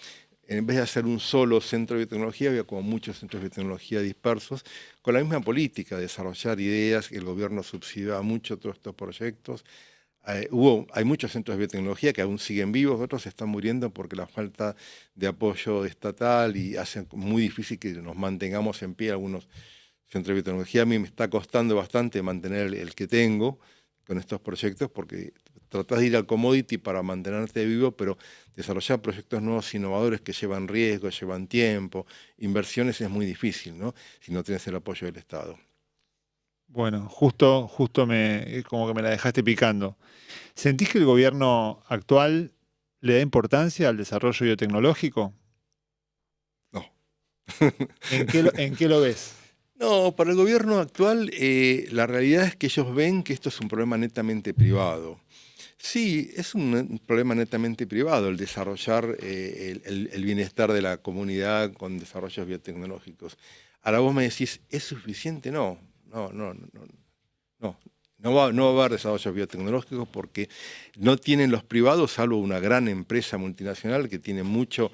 en vez de hacer un solo centro de biotecnología, había como muchos centros de biotecnología dispersos, con la misma política de desarrollar ideas. El gobierno subsidiaba mucho todos estos proyectos. Hay muchos centros de biotecnología que aún siguen vivos, otros se están muriendo porque la falta de apoyo estatal y hace muy difícil que nos mantengamos en pie algunos centros de biotecnología. A mí me está costando bastante mantener el que tengo con estos proyectos porque tratás de ir al commodity para mantenerte vivo, pero desarrollar proyectos nuevos, innovadores que llevan riesgo, llevan tiempo, inversiones es muy difícil, ¿no? Si no tienes el apoyo del Estado. Bueno, justo como que me la dejaste picando. ¿Sentís que el gobierno actual le da importancia al desarrollo biotecnológico? No. ¿En qué lo ves? No, para el gobierno actual la realidad es que ellos ven que esto es un problema netamente privado. Sí, es un problema netamente privado el desarrollar el bienestar de la comunidad con desarrollos biotecnológicos. Ahora vos me decís, ¿es suficiente? No, No va a haber desarrollos biotecnológicos porque no tienen los privados, salvo una gran empresa multinacional que tiene mucho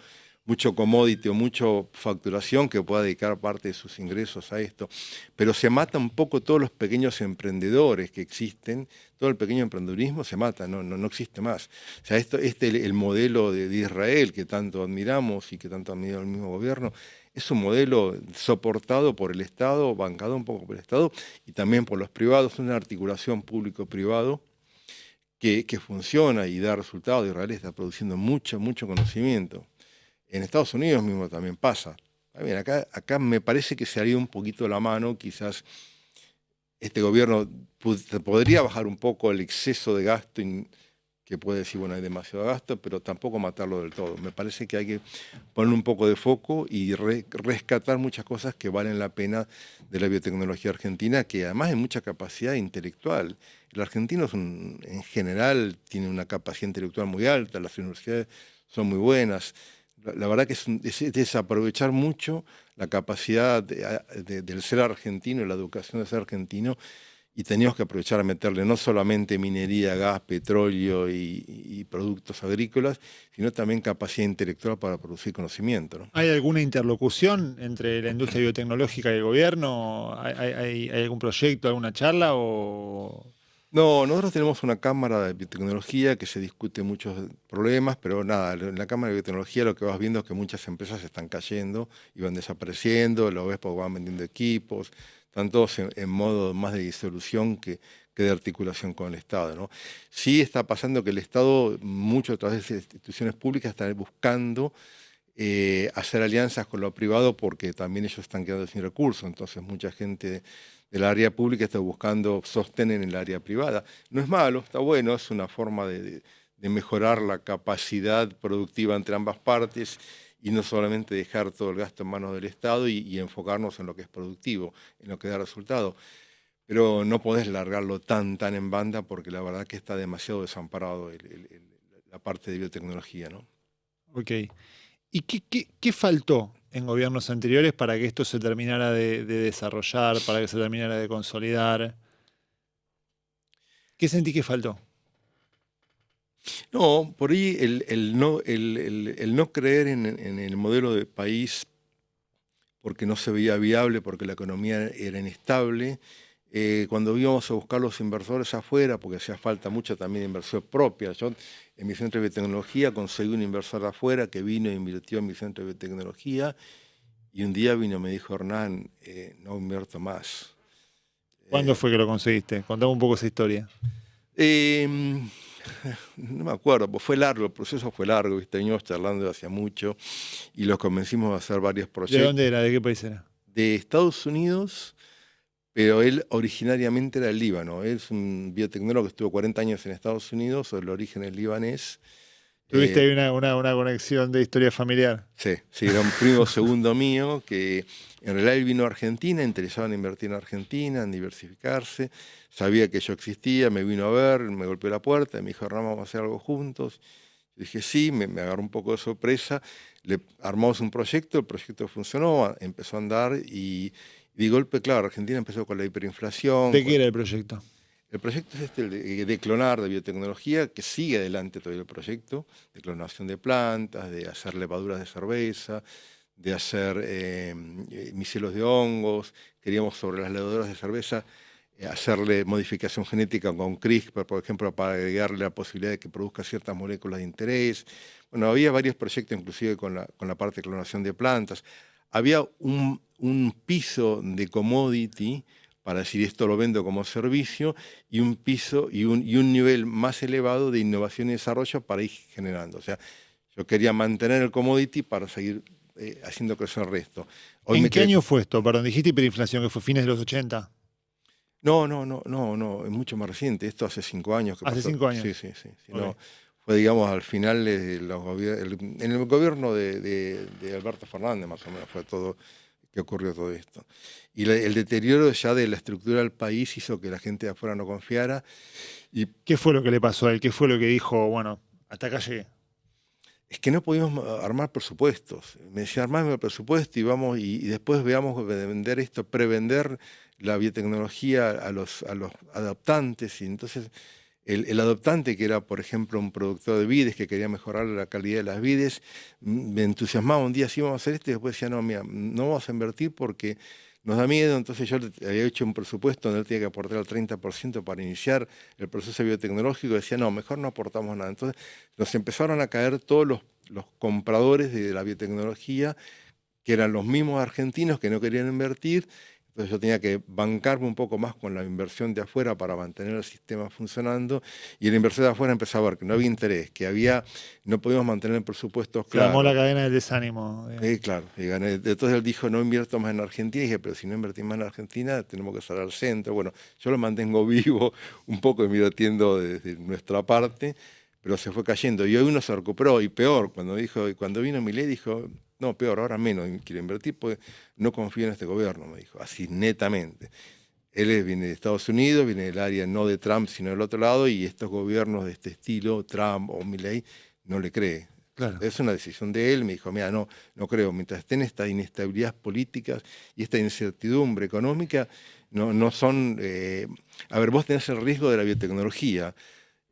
commodity o mucha facturación que pueda dedicar parte de sus ingresos a esto. Pero se mata un poco todos los pequeños emprendedores que existen, todo el pequeño emprendedurismo se mata, no existe más. O sea, el modelo de Israel que tanto admiramos y que tanto admira el mismo gobierno, es un modelo soportado por el Estado, bancado un poco por el Estado y también por los privados, una articulación público-privado que funciona y da resultados. Israel está produciendo mucho conocimiento. En Estados Unidos mismo también pasa. Bien, acá me parece que se haría un poquito la mano, quizás este gobierno podría bajar un poco el exceso de gasto, que puede decir, bueno, hay demasiado gasto, pero tampoco matarlo del todo. Me parece que hay que poner un poco de foco y rescatar muchas cosas que valen la pena de la biotecnología argentina, que además hay mucha capacidad intelectual. El argentino en general tiene una capacidad intelectual muy alta, las universidades son muy buenas. La verdad que es desaprovechar mucho la capacidad del ser argentino, la educación de ser argentino, y teníamos que aprovechar a meterle no solamente minería, gas, petróleo y productos agrícolas, sino también capacidad intelectual para producir conocimiento, ¿no? ¿Hay alguna interlocución entre la industria biotecnológica y el gobierno? ¿Hay algún proyecto, alguna charla o...? No, nosotros tenemos una cámara de biotecnología que se discute muchos problemas, pero nada, en la cámara de biotecnología lo que vas viendo es que muchas empresas están cayendo y van desapareciendo, lo ves porque van vendiendo equipos, están todos en modo más de disolución que de articulación con el Estado, ¿no? Sí está pasando que el Estado, mucho a través de instituciones públicas, está buscando hacer alianzas con lo privado porque también ellos están quedando sin recursos, entonces mucha gente del área pública está buscando sostén en el área privada. No es malo, está bueno, es una forma de mejorar la capacidad productiva entre ambas partes y no solamente dejar todo el gasto en manos del Estado y enfocarnos en lo que es productivo, en lo que da resultado. Pero no podés largarlo tan en banda porque la verdad que está demasiado desamparado la parte de biotecnología, ¿no? Ok. ¿Y qué faltó en gobiernos anteriores para que esto se terminara de desarrollar, para que se terminara de consolidar? ¿Qué sentí que faltó? No, por ahí el no creer en el modelo de país porque no se veía viable, porque la economía era inestable. Cuando íbamos a buscar los inversores afuera, porque hacía falta mucha también inversión propia. Yo en mi centro de biotecnología conseguí un inversor afuera que vino e invirtió en mi centro de biotecnología y un día vino y me dijo, Hernán, no invierto más. ¿Cuándo fue que lo conseguiste? Contame un poco esa historia. Eh, no me acuerdo, pues fue largo, el proceso fue largo, ¿viste? Veníamos charlando hacía mucho y los convencimos de hacer varios ¿De proyectos. dónde era? ¿De qué país era? De Estados Unidos, pero él originariamente era del Líbano. Él es un biotecnólogo que estuvo 40 años en Estados Unidos, el origen es libanés. ¿Tuviste ahí una conexión de historia familiar? Sí, era un primo segundo mío que en realidad él vino a Argentina, interesado en invertir en Argentina, en diversificarse. Sabía que yo existía, me vino a ver, me golpeó la puerta y me dijo, Hernán, vamos a hacer algo juntos. Yo dije sí, me agarró un poco de sorpresa. Le armamos un proyecto, el proyecto funcionó, empezó a andar y de golpe, claro, Argentina empezó con la hiperinflación. ¿De qué era el proyecto? El proyecto es este, el de clonar, de biotecnología, que sigue adelante todavía el proyecto, de clonación de plantas, de hacer levaduras de cerveza, de hacer micelos de hongos. Queríamos sobre las levaduras de cerveza hacerle modificación genética con CRISPR, por ejemplo, para agregarle la posibilidad de que produzca ciertas moléculas de interés. Bueno, había varios proyectos, inclusive con la parte de clonación de plantas. Había un piso de commodity, para decir esto lo vendo como servicio, y un piso y un nivel más elevado de innovación y desarrollo para ir generando. O sea, yo quería mantener el commodity para seguir haciendo crecer el resto. Hoy ¿En qué año fue esto? Perdón, dijiste hiperinflación, que fue fines de los 80. No, es mucho más reciente. Esto hace 5 años que Hace pasó. 5 años. Sí. Ok. No, fue, digamos, al final en el gobierno de Alberto Fernández, más o menos, fue todo que ocurrió todo esto. Y el deterioro ya de la estructura del país hizo que la gente de afuera no confiara. Y ¿Qué fue lo que le pasó a él? ¿Qué fue lo que dijo, bueno, hasta acá llegué? es que no podíamos armar presupuestos. Me decía, armame el presupuesto y vamos y después veamos de vender esto, prevender la biotecnología a los adoptantes, y entonces el adoptante, que era, por ejemplo, un productor de vides que quería mejorar la calidad de las vides, me entusiasmaba un día, sí, vamos a hacer esto, y después decía, no, mira, no vamos a invertir porque nos da miedo. Entonces yo había hecho un presupuesto donde él tenía que aportar el 30% para iniciar el proceso biotecnológico, decía, no, mejor no aportamos nada. Entonces nos empezaron a caer todos los compradores de la biotecnología, que eran los mismos argentinos que no querían invertir. Entonces yo tenía que bancarme un poco más con la inversión de afuera para mantener el sistema funcionando, y el inversor de afuera empezó a ver que no había interés, que no podíamos mantener el presupuesto Se armó la claro. cadena del desánimo. Claro, y gané. Entonces él dijo, no invierto más en Argentina. Y dije, pero si no invertís más en Argentina, tenemos que salir al centro. Bueno, yo lo mantengo vivo, un poco invirtiendo desde nuestra parte, pero se fue cayendo. Y hoy uno se recuperó, y peor, cuando vino Milei dijo, no, peor, ahora menos quiero invertir, porque no confío en este gobierno, me dijo, así netamente. Viene de Estados Unidos, viene del área no de Trump, sino del otro lado, y estos gobiernos de este estilo, Trump o Milei, no le cree. Claro. Es una decisión de él. Me dijo, mira, no creo, mientras estén estas inestabilidades políticas y esta incertidumbre económica, no son... a ver, vos tenés el riesgo de la biotecnología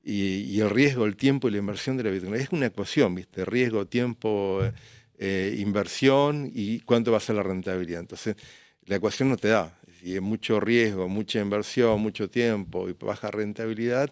y el riesgo, el tiempo y la inversión de la biotecnología. Es una ecuación, ¿viste? Riesgo, tiempo, inversión y cuánto va a ser la rentabilidad. Entonces, la ecuación no te da. Si hay mucho riesgo, mucha inversión, mucho tiempo y baja rentabilidad,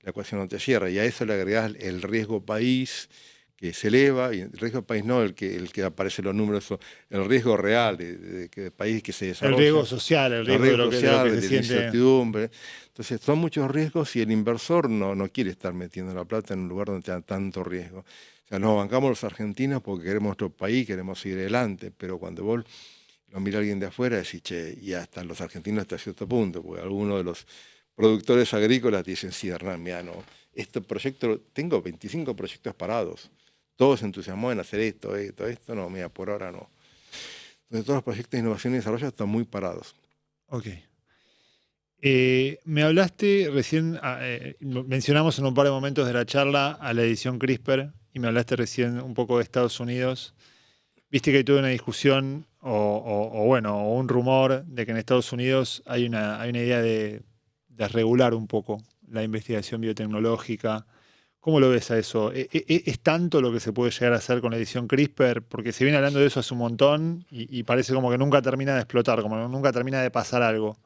la ecuación no te cierra. Y a eso le agregás el riesgo país, que se eleva, y el riesgo país no el que aparece en los números, el riesgo real de país que se desarrolla. El riesgo social, el riesgo de lo que se de siente. la incertidumbre. Entonces son muchos riesgos, y el inversor no quiere estar metiendo la plata en un lugar donde tenga tanto riesgo. O sea, nos bancamos los argentinos porque queremos nuestro país, queremos seguir adelante, pero cuando vos lo mira alguien de afuera, decís, che, y hasta los argentinos hasta cierto punto, porque algunos de los productores agrícolas dicen, sí, Hernán, mira, no, este proyecto, tengo 25 proyectos parados. Todos se entusiasmó en hacer esto, no, mira, por ahora no. Entonces todos los proyectos de innovación y desarrollo están muy parados. Ok. Me hablaste recién, mencionamos en un par de momentos de la charla a la edición CRISPR, y me hablaste recién un poco de Estados Unidos. Viste que hay toda una discusión o un rumor de que en Estados Unidos hay una idea de regular un poco la investigación biotecnológica. ¿Cómo lo ves a eso? ¿Es tanto lo que se puede llegar a hacer con la edición CRISPR? Porque se viene hablando de eso hace un montón y parece como que nunca termina de explotar, como que nunca termina de pasar algo.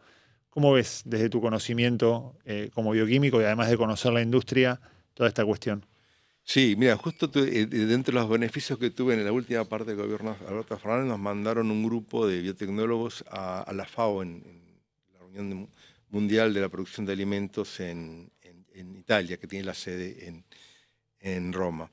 ¿Cómo ves desde tu conocimiento como bioquímico y además de conocer la industria toda esta cuestión? Sí, mira, justo dentro de los beneficios que tuve en la última parte del gobierno de Alberto Fernández, nos mandaron un grupo de biotecnólogos a la FAO, en la reunión mundial de la producción de alimentos en Italia, que tiene la sede en Roma.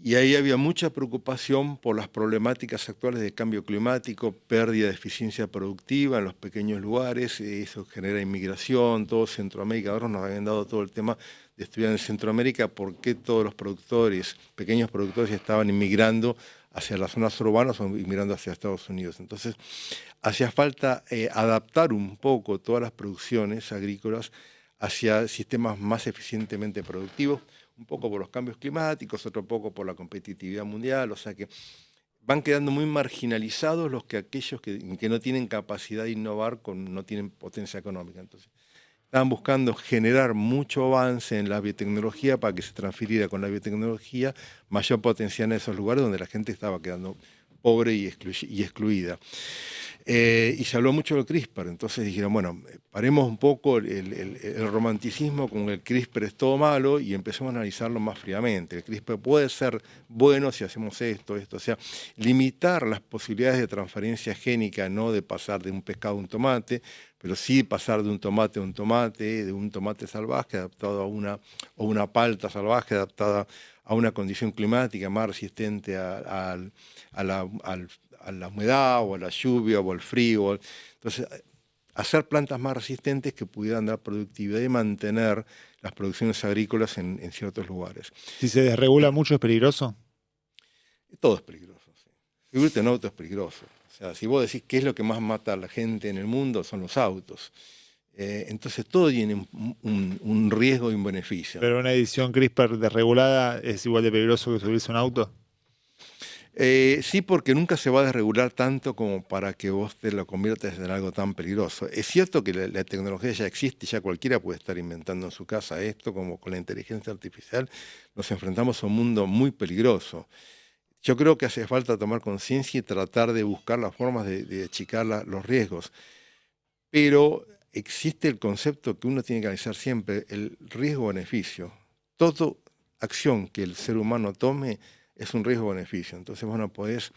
Y ahí había mucha preocupación por las problemáticas actuales de cambio climático, pérdida de eficiencia productiva en los pequeños lugares, eso genera inmigración, todo Centroamérica. Ahora nos habían dado todo el tema de estudiar en Centroamérica por qué todos los productores, pequeños productores, estaban inmigrando hacia las zonas urbanas o inmigrando hacia Estados Unidos. Entonces, hacía falta adaptar un poco todas las producciones agrícolas hacia sistemas más eficientemente productivos, un poco por los cambios climáticos, otro poco por la competitividad mundial. O sea que van quedando muy marginalizados aquellos que no tienen capacidad de innovar, no tienen potencia económica. Entonces, estaban buscando generar mucho avance en la biotecnología para que se transfiriera con la biotecnología mayor potencial en esos lugares donde la gente estaba quedando pobre y excluida. Y se habló mucho del CRISPR, entonces dijeron, bueno, paremos un poco el romanticismo con el CRISPR es todo malo y empecemos a analizarlo más fríamente. El CRISPR puede ser bueno si hacemos esto, o sea, limitar las posibilidades de transferencia génica, no de pasar de un pescado a un tomate, pero sí pasar de un tomate a un tomate, de un tomate salvaje adaptado o una palta salvaje adaptada a una condición climática más resistente a la humedad o a la lluvia o al frío. Entonces, hacer plantas más resistentes que pudieran dar productividad y mantener las producciones agrícolas en ciertos lugares. Si se desregula mucho, ¿es peligroso? Todo es peligroso. Sí. Subirte en auto es peligroso. O sea, si vos decís qué es lo que más mata a la gente en el mundo, son los autos. Entonces todo tiene un riesgo y un beneficio. ¿Pero una edición CRISPR desregulada es igual de peligroso que subirse a un auto? Sí, porque nunca se va a desregular tanto como para que vos te lo conviertas en algo tan peligroso. Es cierto que la tecnología ya existe, ya cualquiera puede estar inventando en su casa esto, como con la inteligencia artificial nos enfrentamos a un mundo muy peligroso. Yo creo que hace falta tomar conciencia y tratar de buscar las formas de achicar los riesgos. Pero existe el concepto que uno tiene que analizar siempre, el riesgo-beneficio. Toda acción que el ser humano tome es un riesgo-beneficio. Entonces, bueno, podés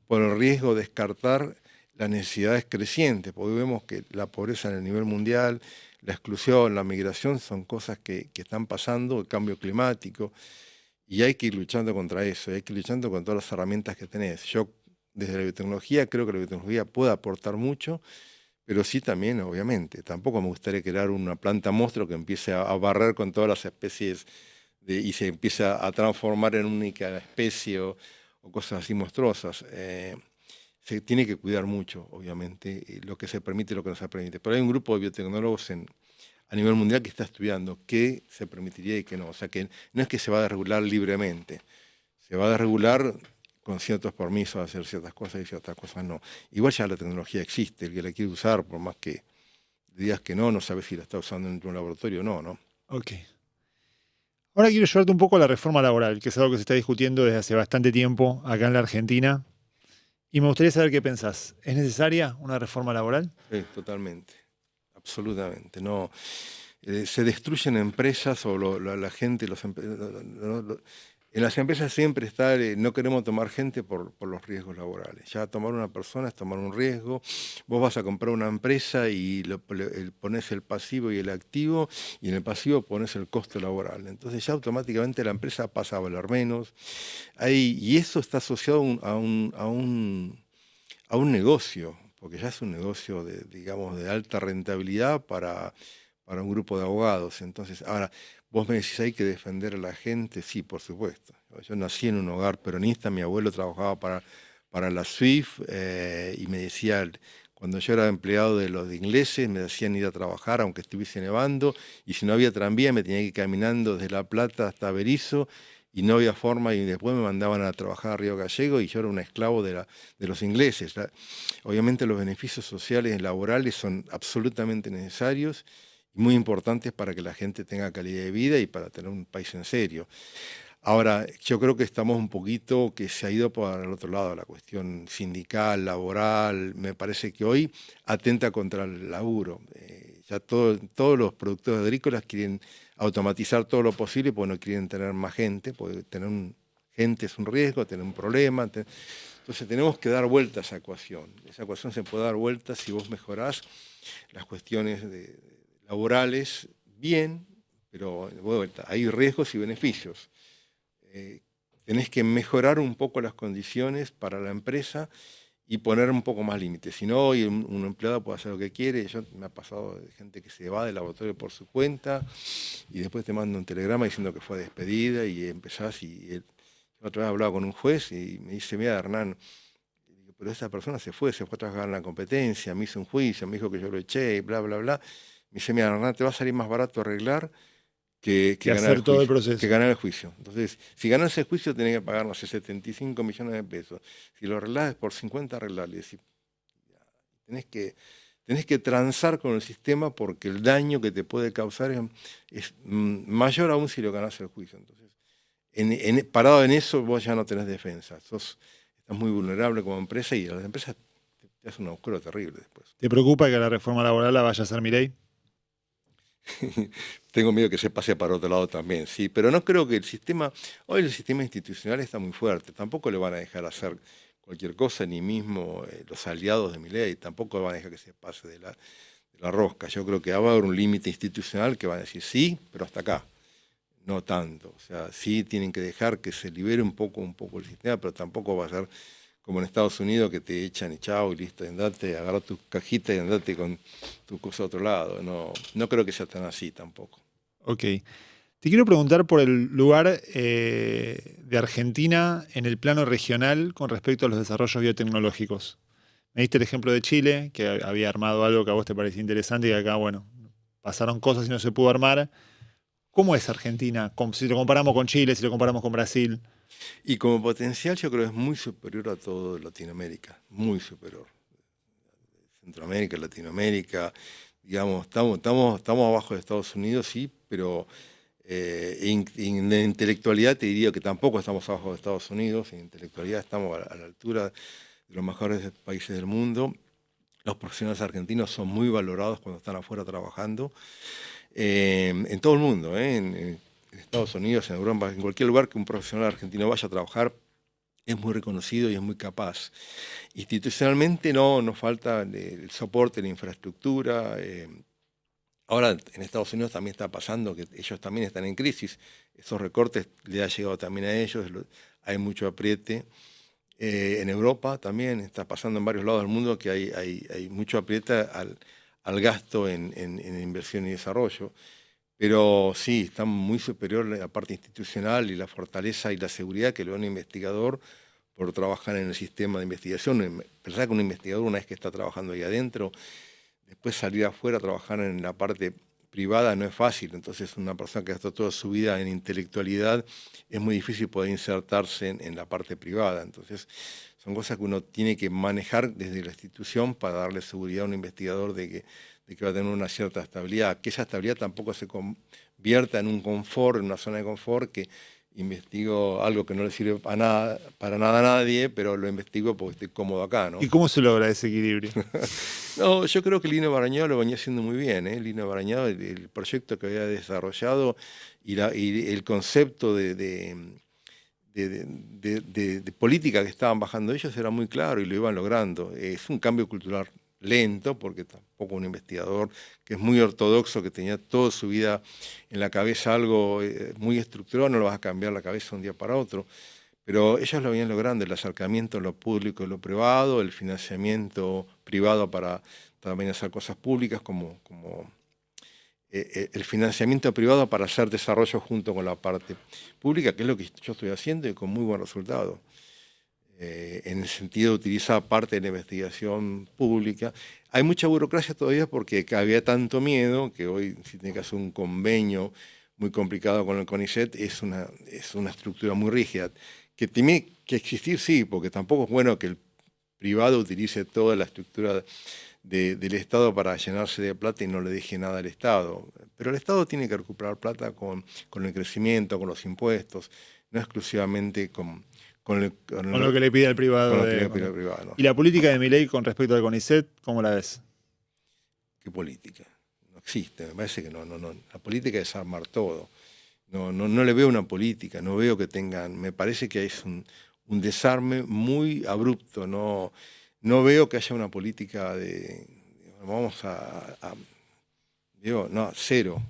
por el riesgo descartar las necesidades crecientes, porque vemos que la pobreza en el nivel mundial, la exclusión, la migración son cosas que están pasando, el cambio climático, y hay que ir luchando contra eso, hay que ir luchando con todas las herramientas que tenés. Yo, desde la biotecnología, creo que la biotecnología puede aportar mucho, pero sí también, obviamente. Tampoco me gustaría crear una planta monstruo que empiece a barrer con todas las especies y se empieza a transformar en única especie o cosas así monstruosas. Se tiene que cuidar mucho, obviamente, lo que se permite y lo que no se permite. Pero hay un grupo de biotecnólogos a nivel mundial que está estudiando qué se permitiría y qué no. O sea, que no es que se va a desregular libremente, se va a desregular con ciertos permisos a hacer ciertas cosas y ciertas cosas no. Igual ya la tecnología existe, el que la quiere usar, por más que digas que no sabe si la está usando en un laboratorio o no, ¿no? Ok. Ahora quiero llevarte un poco a la reforma laboral, que es algo que se está discutiendo desde hace bastante tiempo acá en la Argentina. Y me gustaría saber qué pensás. ¿Es necesaria una reforma laboral? Sí, totalmente, absolutamente. No, se destruyen empresas o la gente, en las empresas siempre está, no queremos tomar gente por los riesgos laborales. Ya tomar una persona es tomar un riesgo. Vos vas a comprar una empresa y pones el pasivo y el activo, y en el pasivo pones el costo laboral. Entonces ya automáticamente la empresa pasa a valer menos. Y eso está asociado a un negocio, porque ya es un negocio digamos, de alta rentabilidad para un grupo de abogados. Entonces, ahora, vos me decís, hay que defender a la gente, sí, por supuesto. Yo nací en un hogar peronista, mi abuelo trabajaba para la SWIFT y me decía, cuando yo era empleado de los ingleses, me hacían ir a trabajar aunque estuviese nevando, y si no había tranvía me tenía que ir caminando desde La Plata hasta Berisso, y no había forma, y después me mandaban a trabajar a Río Gallego y yo era un esclavo de los ingleses. Obviamente los beneficios sociales y laborales son absolutamente necesarios y muy importantes para que la gente tenga calidad de vida y para tener un país en serio. Ahora, yo creo que estamos un poquito, que se ha ido por el otro lado, la cuestión sindical, laboral, me parece que hoy atenta contra el laburo. Ya todos los productores agrícolas quieren automatizar todo lo posible porque no quieren tener más gente, porque tener gente es un riesgo, tener un problema. Entonces tenemos que dar vuelta a esa ecuación. Esa ecuación se puede dar vuelta si vos mejorás las cuestiones laborales bien, pero de vuelta, hay riesgos y beneficios. Tenés que mejorar un poco las condiciones para la empresa y poner un poco más límites. Si no, hoy un empleado puede hacer lo que quiere. Me ha pasado de gente que se va del laboratorio por su cuenta y después te manda un telegrama diciendo que fue despedida y empezás yo otra vez hablaba con un juez y me dice, mira, Hernán, pero esa persona se fue a trabajar en la competencia, me hizo un juicio, me dijo que yo lo eché, y bla, bla, bla. Me dice, mira, Hernán, te va a salir más barato arreglar que ganar el hacer todo el juicio, proceso. Entonces, si ganás el juicio, tenés que pagar, no sé, 75 millones de pesos. Si lo arreglás, por 50 arreglarles. Tenés que transar con el sistema porque el daño que te puede causar es mayor aún si lo ganás el juicio. Entonces, parado en eso, vos ya no tenés defensa. Estás muy vulnerable como empresa y a las empresas te hacen un agujero terrible después. ¿Te preocupa que la reforma laboral la vaya a hacer Milei? Tengo miedo que se pase para otro lado también, sí, pero no creo que hoy el sistema institucional está muy fuerte, tampoco le van a dejar hacer cualquier cosa, ni mismo los aliados de Milei, tampoco van a dejar que se pase de la rosca. Yo creo que va a haber un límite institucional que van a decir sí, pero hasta acá, no tanto. O sea, sí tienen que dejar que se libere un poco el sistema, pero tampoco va a ser como en Estados Unidos, que te echan y chao, y listo, andate, agarra tu cajita y andate con tu cosa a otro lado. No creo que sea tan así tampoco. Ok. Te quiero preguntar por el lugar de Argentina en el plano regional con respecto a los desarrollos biotecnológicos. Me diste el ejemplo de Chile, que había armado algo que a vos te parecía interesante y que acá, bueno, pasaron cosas y no se pudo armar. ¿Cómo es Argentina? Si lo comparamos con Chile, si lo comparamos con Brasil. Y como potencial yo creo que es muy superior a todo Latinoamérica, muy superior. Centroamérica, Latinoamérica, digamos, estamos abajo de Estados Unidos, sí, pero en la intelectualidad te diría que tampoco estamos abajo de Estados Unidos, en intelectualidad estamos a la altura de los mejores países del mundo. Los profesionales argentinos son muy valorados cuando están afuera trabajando, en todo el mundo, en Estados Unidos, en Europa, en cualquier lugar que un profesional argentino vaya a trabajar, es muy reconocido y es muy capaz. Institucionalmente no nos falta el soporte, la infraestructura. Ahora en Estados Unidos también está pasando que ellos también están en crisis. Esos recortes le ha llegado también a ellos, hay mucho apriete. En Europa también está pasando en varios lados del mundo que hay mucho apriete al gasto en inversión y desarrollo. Pero sí, está muy superior la parte institucional y la fortaleza y la seguridad que le da un investigador por trabajar en el sistema de investigación. Pensar que un investigador, una vez que está trabajando ahí adentro, después salir afuera a trabajar en la parte privada no es fácil. Entonces, una persona que gastó toda su vida en intelectualidad, es muy difícil poder insertarse en la parte privada. Entonces, son cosas que uno tiene que manejar desde la institución para darle seguridad a un investigador de que va a tener una cierta estabilidad, que esa estabilidad tampoco se convierta en un confort, en una zona de confort, que investigo algo que no le sirve para nada a nadie, pero lo investigo porque estoy cómodo acá, ¿no? ¿Y cómo se logra ese equilibrio? No, yo creo que Lino Barañao lo venía haciendo muy bien, ¿eh? Lino Barañao, el proyecto que había desarrollado y el concepto de política que estaban bajando ellos era muy claro y lo iban logrando. Es un cambio cultural lento, porque tampoco un investigador que es muy ortodoxo, que tenía toda su vida en la cabeza algo muy estructurado, no lo vas a cambiar la cabeza un día para otro. Pero ellos lo venían logrando, el acercamiento a lo público y lo privado, el financiamiento privado para también hacer cosas públicas, como el financiamiento privado para hacer desarrollo junto con la parte pública, que es lo que yo estoy haciendo y con muy buen resultado. En el sentido de utilizar parte de la investigación pública. Hay mucha burocracia todavía porque había tanto miedo que hoy, si tiene que hacer un convenio muy complicado con el CONICET, es una estructura muy rígida. Que tiene que existir, sí, porque tampoco es bueno que el privado utilice toda la estructura del Estado para llenarse de plata y no le deje nada al Estado. Pero el Estado tiene que recuperar plata con el crecimiento, con los impuestos, no exclusivamente con lo que le pide al privado. Con lo que le pide al privado, ¿no? ¿Y la política de Milei con respecto al CONICET, cómo la ves? ¿Qué política? No existe, me parece que no. La política es armar todo. No le veo una política, no veo que tengan, me parece que es un desarme muy abrupto, no veo que haya una política de, vamos digo, no, cero.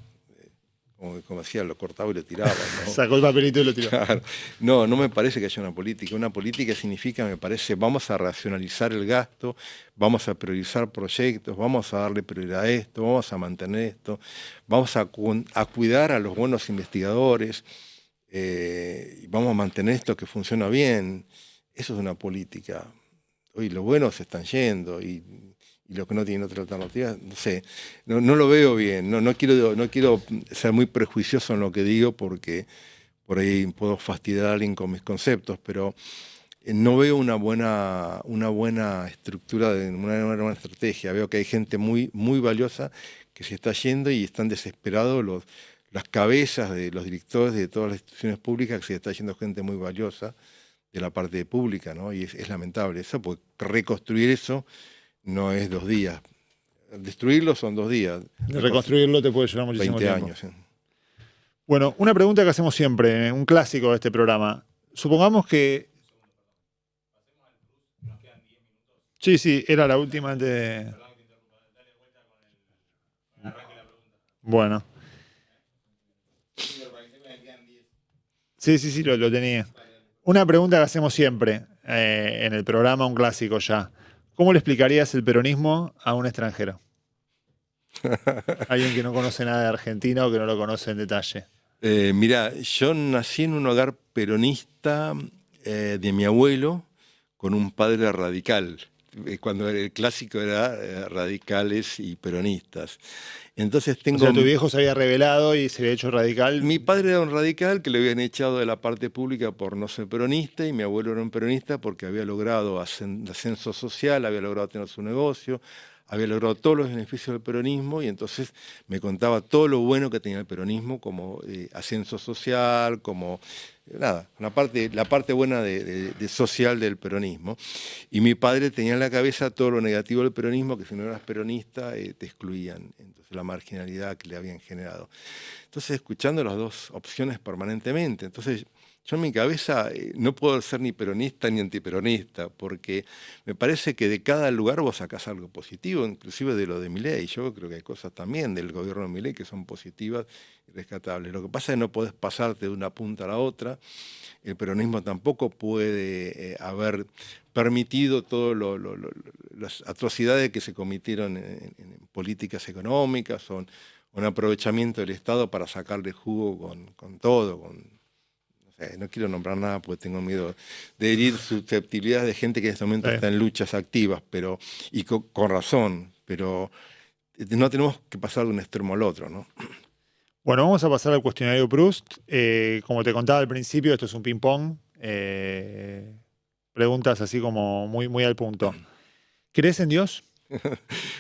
Como decía, lo cortaba y lo tiraba, ¿no? Sacó el papelito y lo tiró. Claro. No me parece que haya una política. Una política significa, me parece, vamos a racionalizar el gasto, vamos a priorizar proyectos, vamos a darle prioridad a esto, vamos a mantener esto, vamos a cuidar a los buenos investigadores, y vamos a mantener esto que funciona bien. Eso es una política. Hoy los buenos se están yendo y los que no tienen otra alternativa, no sé, no lo veo bien, no quiero ser muy prejuicioso en lo que digo porque por ahí puedo fastidiar a alguien con mis conceptos, pero no veo una buena estructura, una buena estrategia. Veo que hay gente muy, muy valiosa que se está yendo y están desesperados las cabezas de los directores de todas las instituciones públicas, que se está yendo gente muy valiosa de la parte pública, ¿no? Y es lamentable eso, porque reconstruir eso no es 2 días. Destruirlo son 2 días. Reconstruirlo te puede llevar muchísimo 20 tiempo. años. Bueno, una pregunta que hacemos siempre, un clásico de este programa. Supongamos que... Sí, era la última de... Bueno. Sí, lo tenía. Una pregunta que hacemos siempre en el programa, un clásico ya. ¿Cómo le explicarías el peronismo a un extranjero? Alguien que no conoce nada de Argentina o que no lo conoce en detalle. Mira, yo nací en un hogar peronista de mi abuelo con un padre radical. cuando el clásico era radicales y peronistas. Entonces O tengo... sea, tu viejo se había revelado y se había hecho radical. Mi padre era un radical que le habían echado de la parte pública por no ser peronista, y mi abuelo era un peronista porque había logrado ascenso social, había logrado tener su negocio, había logrado todos los beneficios del peronismo, y entonces me contaba todo lo bueno que tenía el peronismo, como ascenso social, como nada, la parte buena de social del peronismo. Y mi padre tenía en la cabeza todo lo negativo del peronismo, que si no eras peronista te excluían, entonces la marginalidad que le habían generado. Entonces, escuchando las dos opciones permanentemente. Entonces, yo en mi cabeza no puedo ser ni peronista ni antiperonista, porque me parece que de cada lugar vos sacás algo positivo, inclusive de lo de Milei. Yo creo que hay cosas también del gobierno de Milei que son positivas y rescatables. Lo que pasa es que no podés pasarte de una punta a la otra. El peronismo tampoco puede haber permitido todas las atrocidades que se cometieron en políticas económicas, o un aprovechamiento del Estado para sacarle jugo con todo. No sé, no quiero nombrar nada porque tengo miedo de herir susceptibilidades de gente que en este momento está en luchas activas, y con razón, pero no tenemos que pasar de un extremo al otro, ¿no? Bueno, vamos a pasar al cuestionario Proust. Como te contaba al principio, esto es un ping-pong. Preguntas así como muy, muy al punto. ¿Crees en Dios?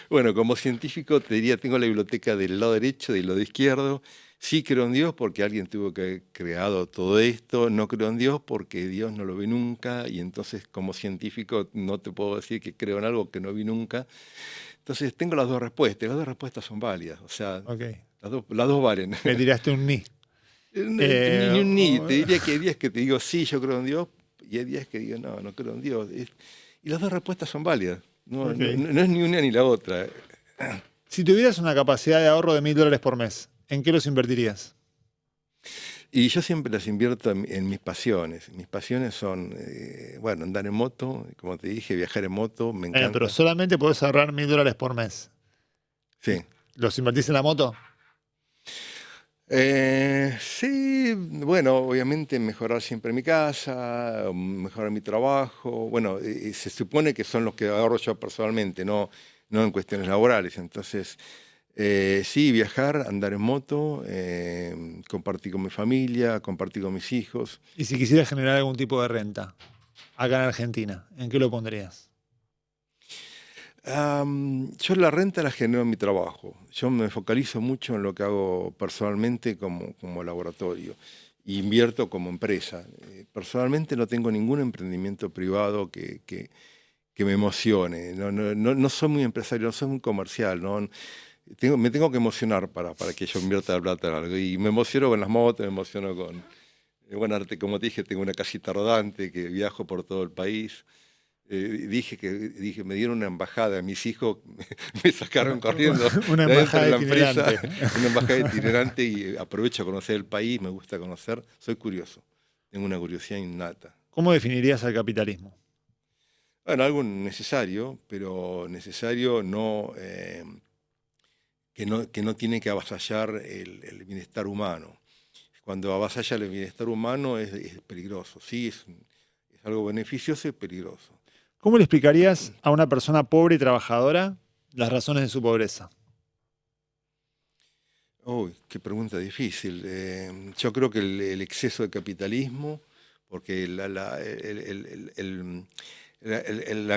Bueno, como científico te diría, tengo la biblioteca del lado derecho y del lado izquierdo. Sí creo en Dios porque alguien tuvo que haber creado todo esto. No creo en Dios porque Dios no lo vi nunca, y entonces como científico no te puedo decir que creo en algo que no vi nunca. Entonces tengo las dos respuestas. Las dos respuestas son válidas. O sea, Ok. las dos valen. Me tiraste un ni. Ni un ni. Te Oh, diría que hay días que te digo sí, yo creo en Dios, y hay días que digo no, no creo en Dios. Y las dos respuestas son válidas. No, ok. no es ni una ni la otra. Si tuvieras una capacidad de ahorro de $1000 por mes, ¿en qué los invertirías? Y yo siempre las invierto en mis pasiones. Mis pasiones son, bueno, andar en moto, como te dije, viajar en moto, me Pero encanta. solamente podés ahorrar $1000 por mes. Sí. ¿Los invertís en la moto? Sí, bueno, obviamente mejorar siempre mi casa, mejorar mi trabajo. Bueno, se supone que son los que ahorro yo personalmente, no en cuestiones laborales. Entonces, sí, viajar, andar en moto, compartir con mi familia, compartir con mis hijos. Y si quisieras generar algún tipo de renta, acá en Argentina, ¿en qué lo pondrías? Yo la renta la genero en mi trabajo. Yo me focalizo mucho en lo que hago personalmente como laboratorio. Invierto como empresa. Personalmente no tengo ningún emprendimiento privado que me emocione. No soy muy empresario, no soy muy comercial. ¿No? Me tengo que emocionar para que yo invierta la plata en algo. Y me emociono con las motos, me emociono con... Bueno, como te dije, tengo una casita rodante que viajo por todo el país. Dije, me dieron una embajada, a mis hijos me sacaron corriendo Una de adentro embajada de la empresa, itinerante. una embajada itinerante, y aprovecho a conocer el país, me gusta conocer, soy curioso, tengo una curiosidad innata. ¿Cómo definirías al capitalismo? Bueno, algo necesario, pero necesario que no tiene que avasallar el bienestar humano. Cuando avasalla el bienestar humano es peligroso, sí, es algo beneficioso y peligroso. ¿Cómo le explicarías a una persona pobre y trabajadora las razones de su pobreza? Uy, qué pregunta difícil. Yo creo que el exceso de capitalismo, porque la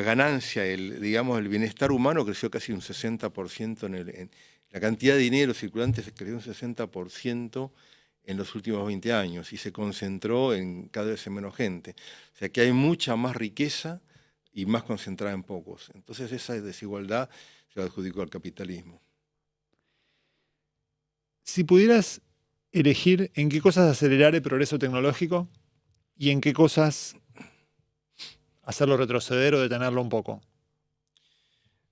ganancia, digamos, el bienestar humano creció casi un 60%, la cantidad de dinero circulante se creció un 60% en los últimos 20 años, y se concentró en cada vez en menos gente. O sea que hay mucha más riqueza y más concentrada en pocos. Entonces esa desigualdad se la adjudicó al capitalismo. Si pudieras elegir en qué cosas acelerar el progreso tecnológico y en qué cosas hacerlo retroceder o detenerlo un poco,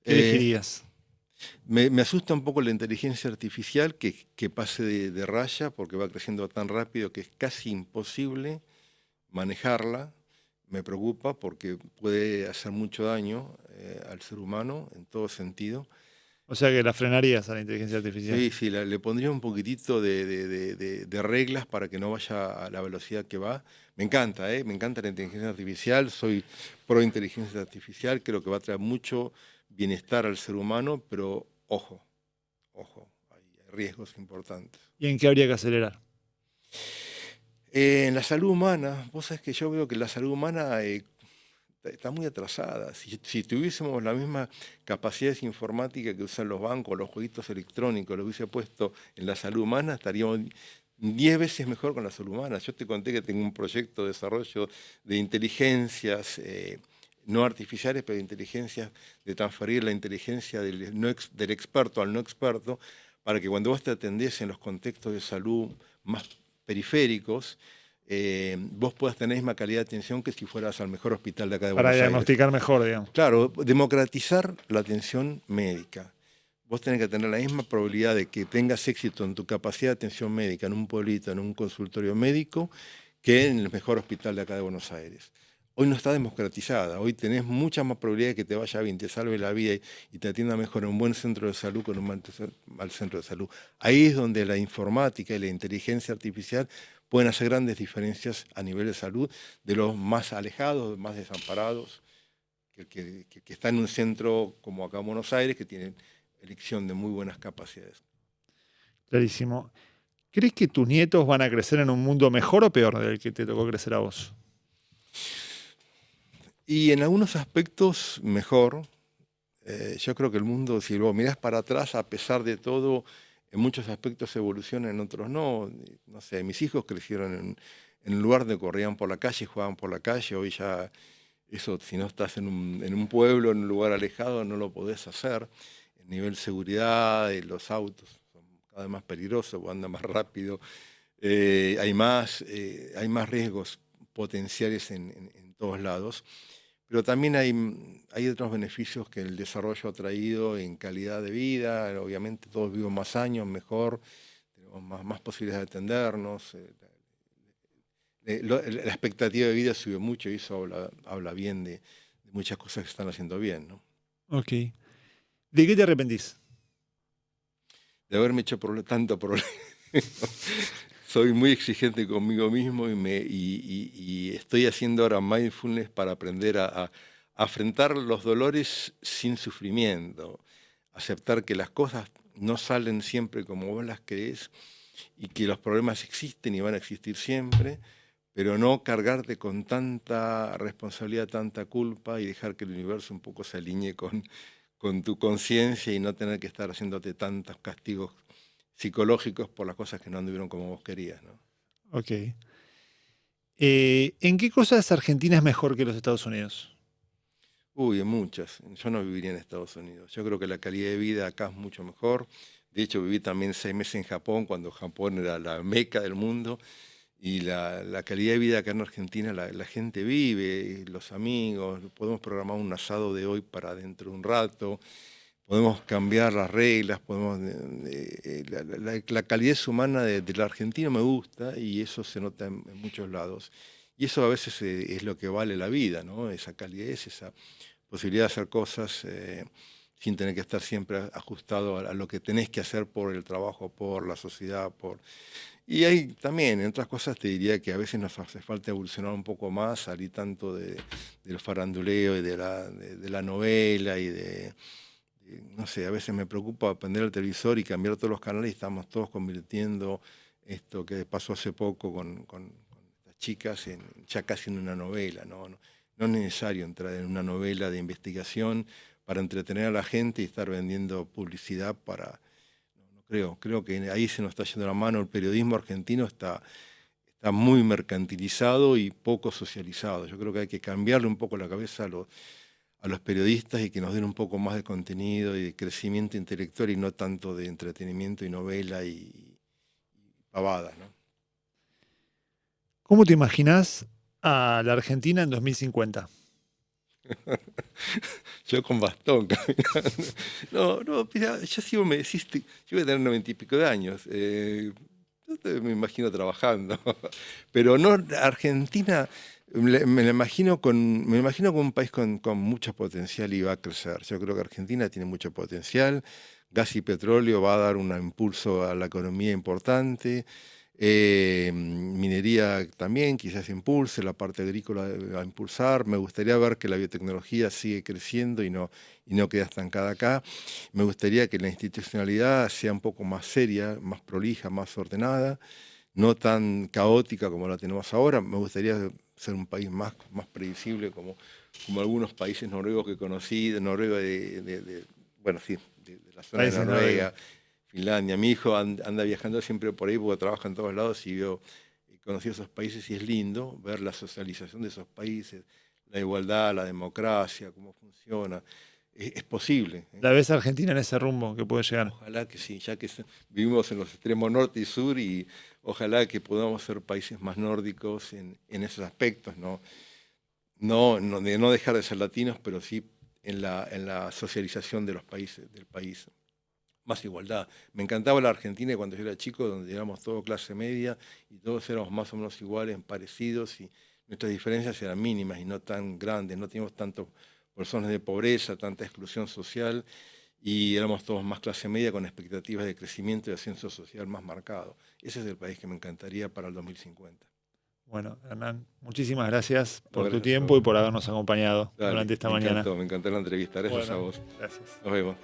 ¿qué Eh, elegirías? Me asusta un poco la inteligencia artificial que pase de raya, porque va creciendo tan rápido que es casi imposible manejarla. Me preocupa porque puede hacer mucho daño al ser humano en todo sentido. O sea que la frenarías a la inteligencia artificial. Sí, sí, le pondría un poquitito de reglas para que no vaya a la velocidad que va. Me encanta, ¿eh? Me encanta la inteligencia artificial, soy pro inteligencia artificial, creo que va a traer mucho bienestar al ser humano, pero ojo, ojo, hay riesgos importantes. ¿Y en qué habría que acelerar? En la salud humana, vos sabés que yo veo que la salud humana está muy atrasada. Si tuviésemos la misma capacidades informática que usan los bancos, los jueguitos electrónicos, lo hubiese puesto en la salud humana, estaríamos 10 veces mejor con la salud humana. Yo te conté que tengo un proyecto de desarrollo de inteligencias no artificiales, pero de inteligencias, de transferir la inteligencia del experto al no experto, para que cuando vos te atendés en los contextos de salud más periféricos, vos puedas tener la misma calidad de atención que si fueras al mejor hospital de acá de Para Buenos Aires. diagnosticar mejor, digamos. Claro, democratizar la atención médica. Vos tenés que tener la misma probabilidad de que tengas éxito en tu capacidad de atención médica en un pueblito, en un consultorio médico, que en el mejor hospital de acá de Buenos Aires. Hoy no está democratizada, hoy tenés mucha más probabilidad de que te vaya bien, te salve la vida y te atienda mejor en un buen centro de salud que en un mal centro de salud. Ahí es donde la informática y la inteligencia artificial pueden hacer grandes diferencias a nivel de salud de los más alejados, más desamparados, que están en un centro como acá en Buenos Aires, que tienen elección de muy buenas capacidades. Clarísimo. ¿Crees que tus nietos van a crecer en un mundo mejor o peor del que te tocó crecer a vos? Y en algunos aspectos mejor. Yo creo que el mundo, si lo mirás para atrás, a pesar de todo, en muchos aspectos evoluciona, en otros no. No sé, mis hijos crecieron en un lugar donde corrían por la calle, jugaban por la calle. Hoy ya eso, si no estás en un pueblo, en un lugar alejado, no lo podés hacer. El nivel de seguridad, los autos son cada vez más peligrosos, andan más rápido. Hay más riesgos potenciales en todos lados. Pero también hay otros beneficios que el desarrollo ha traído en calidad de vida. Obviamente todos vivimos más años, mejor, tenemos más posibilidades de atendernos. La expectativa de vida sube mucho y eso habla bien de muchas cosas que se están haciendo bien, ¿no? Ok. ¿De qué te arrepentís? De haberme hecho tanto problema. Soy muy exigente conmigo mismo y estoy haciendo ahora mindfulness para aprender a afrontar los dolores sin sufrimiento, aceptar que las cosas no salen siempre como vos las crees y que los problemas existen y van a existir siempre, pero no cargarte con tanta responsabilidad, tanta culpa y dejar que el universo un poco se alinee con tu conciencia y no tener que estar haciéndote tantos castigos psicológicos por las cosas que no anduvieron como vos querías, ¿no? Ok. ¿En qué cosas Argentina es mejor que los Estados Unidos? Uy, en muchas. Yo no viviría en Estados Unidos. Yo creo que la calidad de vida acá es mucho mejor. De hecho, viví también 6 meses en Japón, cuando Japón era la meca del mundo. Y la calidad de vida acá en Argentina, la gente vive, los amigos, podemos programar un asado de hoy para dentro de un rato, podemos cambiar las reglas, la calidez humana de la Argentina me gusta y eso se nota en muchos lados. Y eso a veces es lo que vale la vida, ¿no? Esa calidez, esa posibilidad de hacer cosas sin tener que estar siempre ajustado a lo que tenés que hacer por el trabajo, por la sociedad, Y hay también, en otras cosas te diría que a veces nos hace falta evolucionar un poco más, salir tanto del faranduleo y de la novela no sé, a veces me preocupa prender el televisor y cambiar todos los canales y estamos todos convirtiendo esto que pasó hace poco con estas chicas ya casi en una novela, ¿no? No es necesario entrar en una novela de investigación para entretener a la gente y estar vendiendo publicidad para... Creo que ahí se nos está yendo la mano. El periodismo argentino está muy mercantilizado y poco socializado. Yo creo que hay que cambiarle un poco la cabeza a los periodistas y que nos den un poco más de contenido y de crecimiento intelectual y no tanto de entretenimiento y novela y pavadas, ¿no? ¿Cómo te imaginás a la Argentina en 2050? Yo con bastón caminando. No, mira, ya si vos me decís, yo voy a tener 90 y pico de años. Me imagino trabajando. Pero no, Argentina, Me lo imagino me imagino con un país con mucho potencial y va a crecer. Yo creo que Argentina tiene mucho potencial. Gas y petróleo va a dar un impulso a la economía importante. Minería también quizás impulse, la parte agrícola va a impulsar. Me gustaría ver que la biotecnología sigue creciendo y no queda estancada acá. Me gustaría que la institucionalidad sea un poco más seria, más prolija, más ordenada, no tan caótica como la tenemos ahora. Me gustaría ser un país más previsible como algunos países noruegos que conocí, de Noruega, bueno, sí, de la zona de Países Noruega, nórdicos. Finlandia. Mi hijo anda viajando siempre por ahí porque trabaja en todos lados y conocí esos países y es lindo ver la socialización de esos países, la igualdad, la democracia, cómo funciona. Es posible, ¿eh? ¿La ves a Argentina en ese rumbo que puede llegar? Ojalá que sí, ya que vivimos en los extremos norte y sur y ojalá que podamos ser países más nórdicos en esos aspectos, ¿no? De no dejar de ser latinos, pero sí en la socialización de los países, del país. Más igualdad. Me encantaba la Argentina cuando yo era chico, donde éramos todos clase media y todos éramos más o menos iguales, parecidos y nuestras diferencias eran mínimas y no tan grandes, no teníamos tantas personas de pobreza, tanta exclusión social y éramos todos más clase media con expectativas de crecimiento y ascenso social más marcado. Ese es el país que me encantaría para el 2050. Bueno, Hernán, muchísimas gracias No, por tu gracias a tiempo vos. y por habernos acompañado Dale, durante esta mañana. me encantó la entrevista. Gracias a Bueno, vos. gracias. Nos vemos.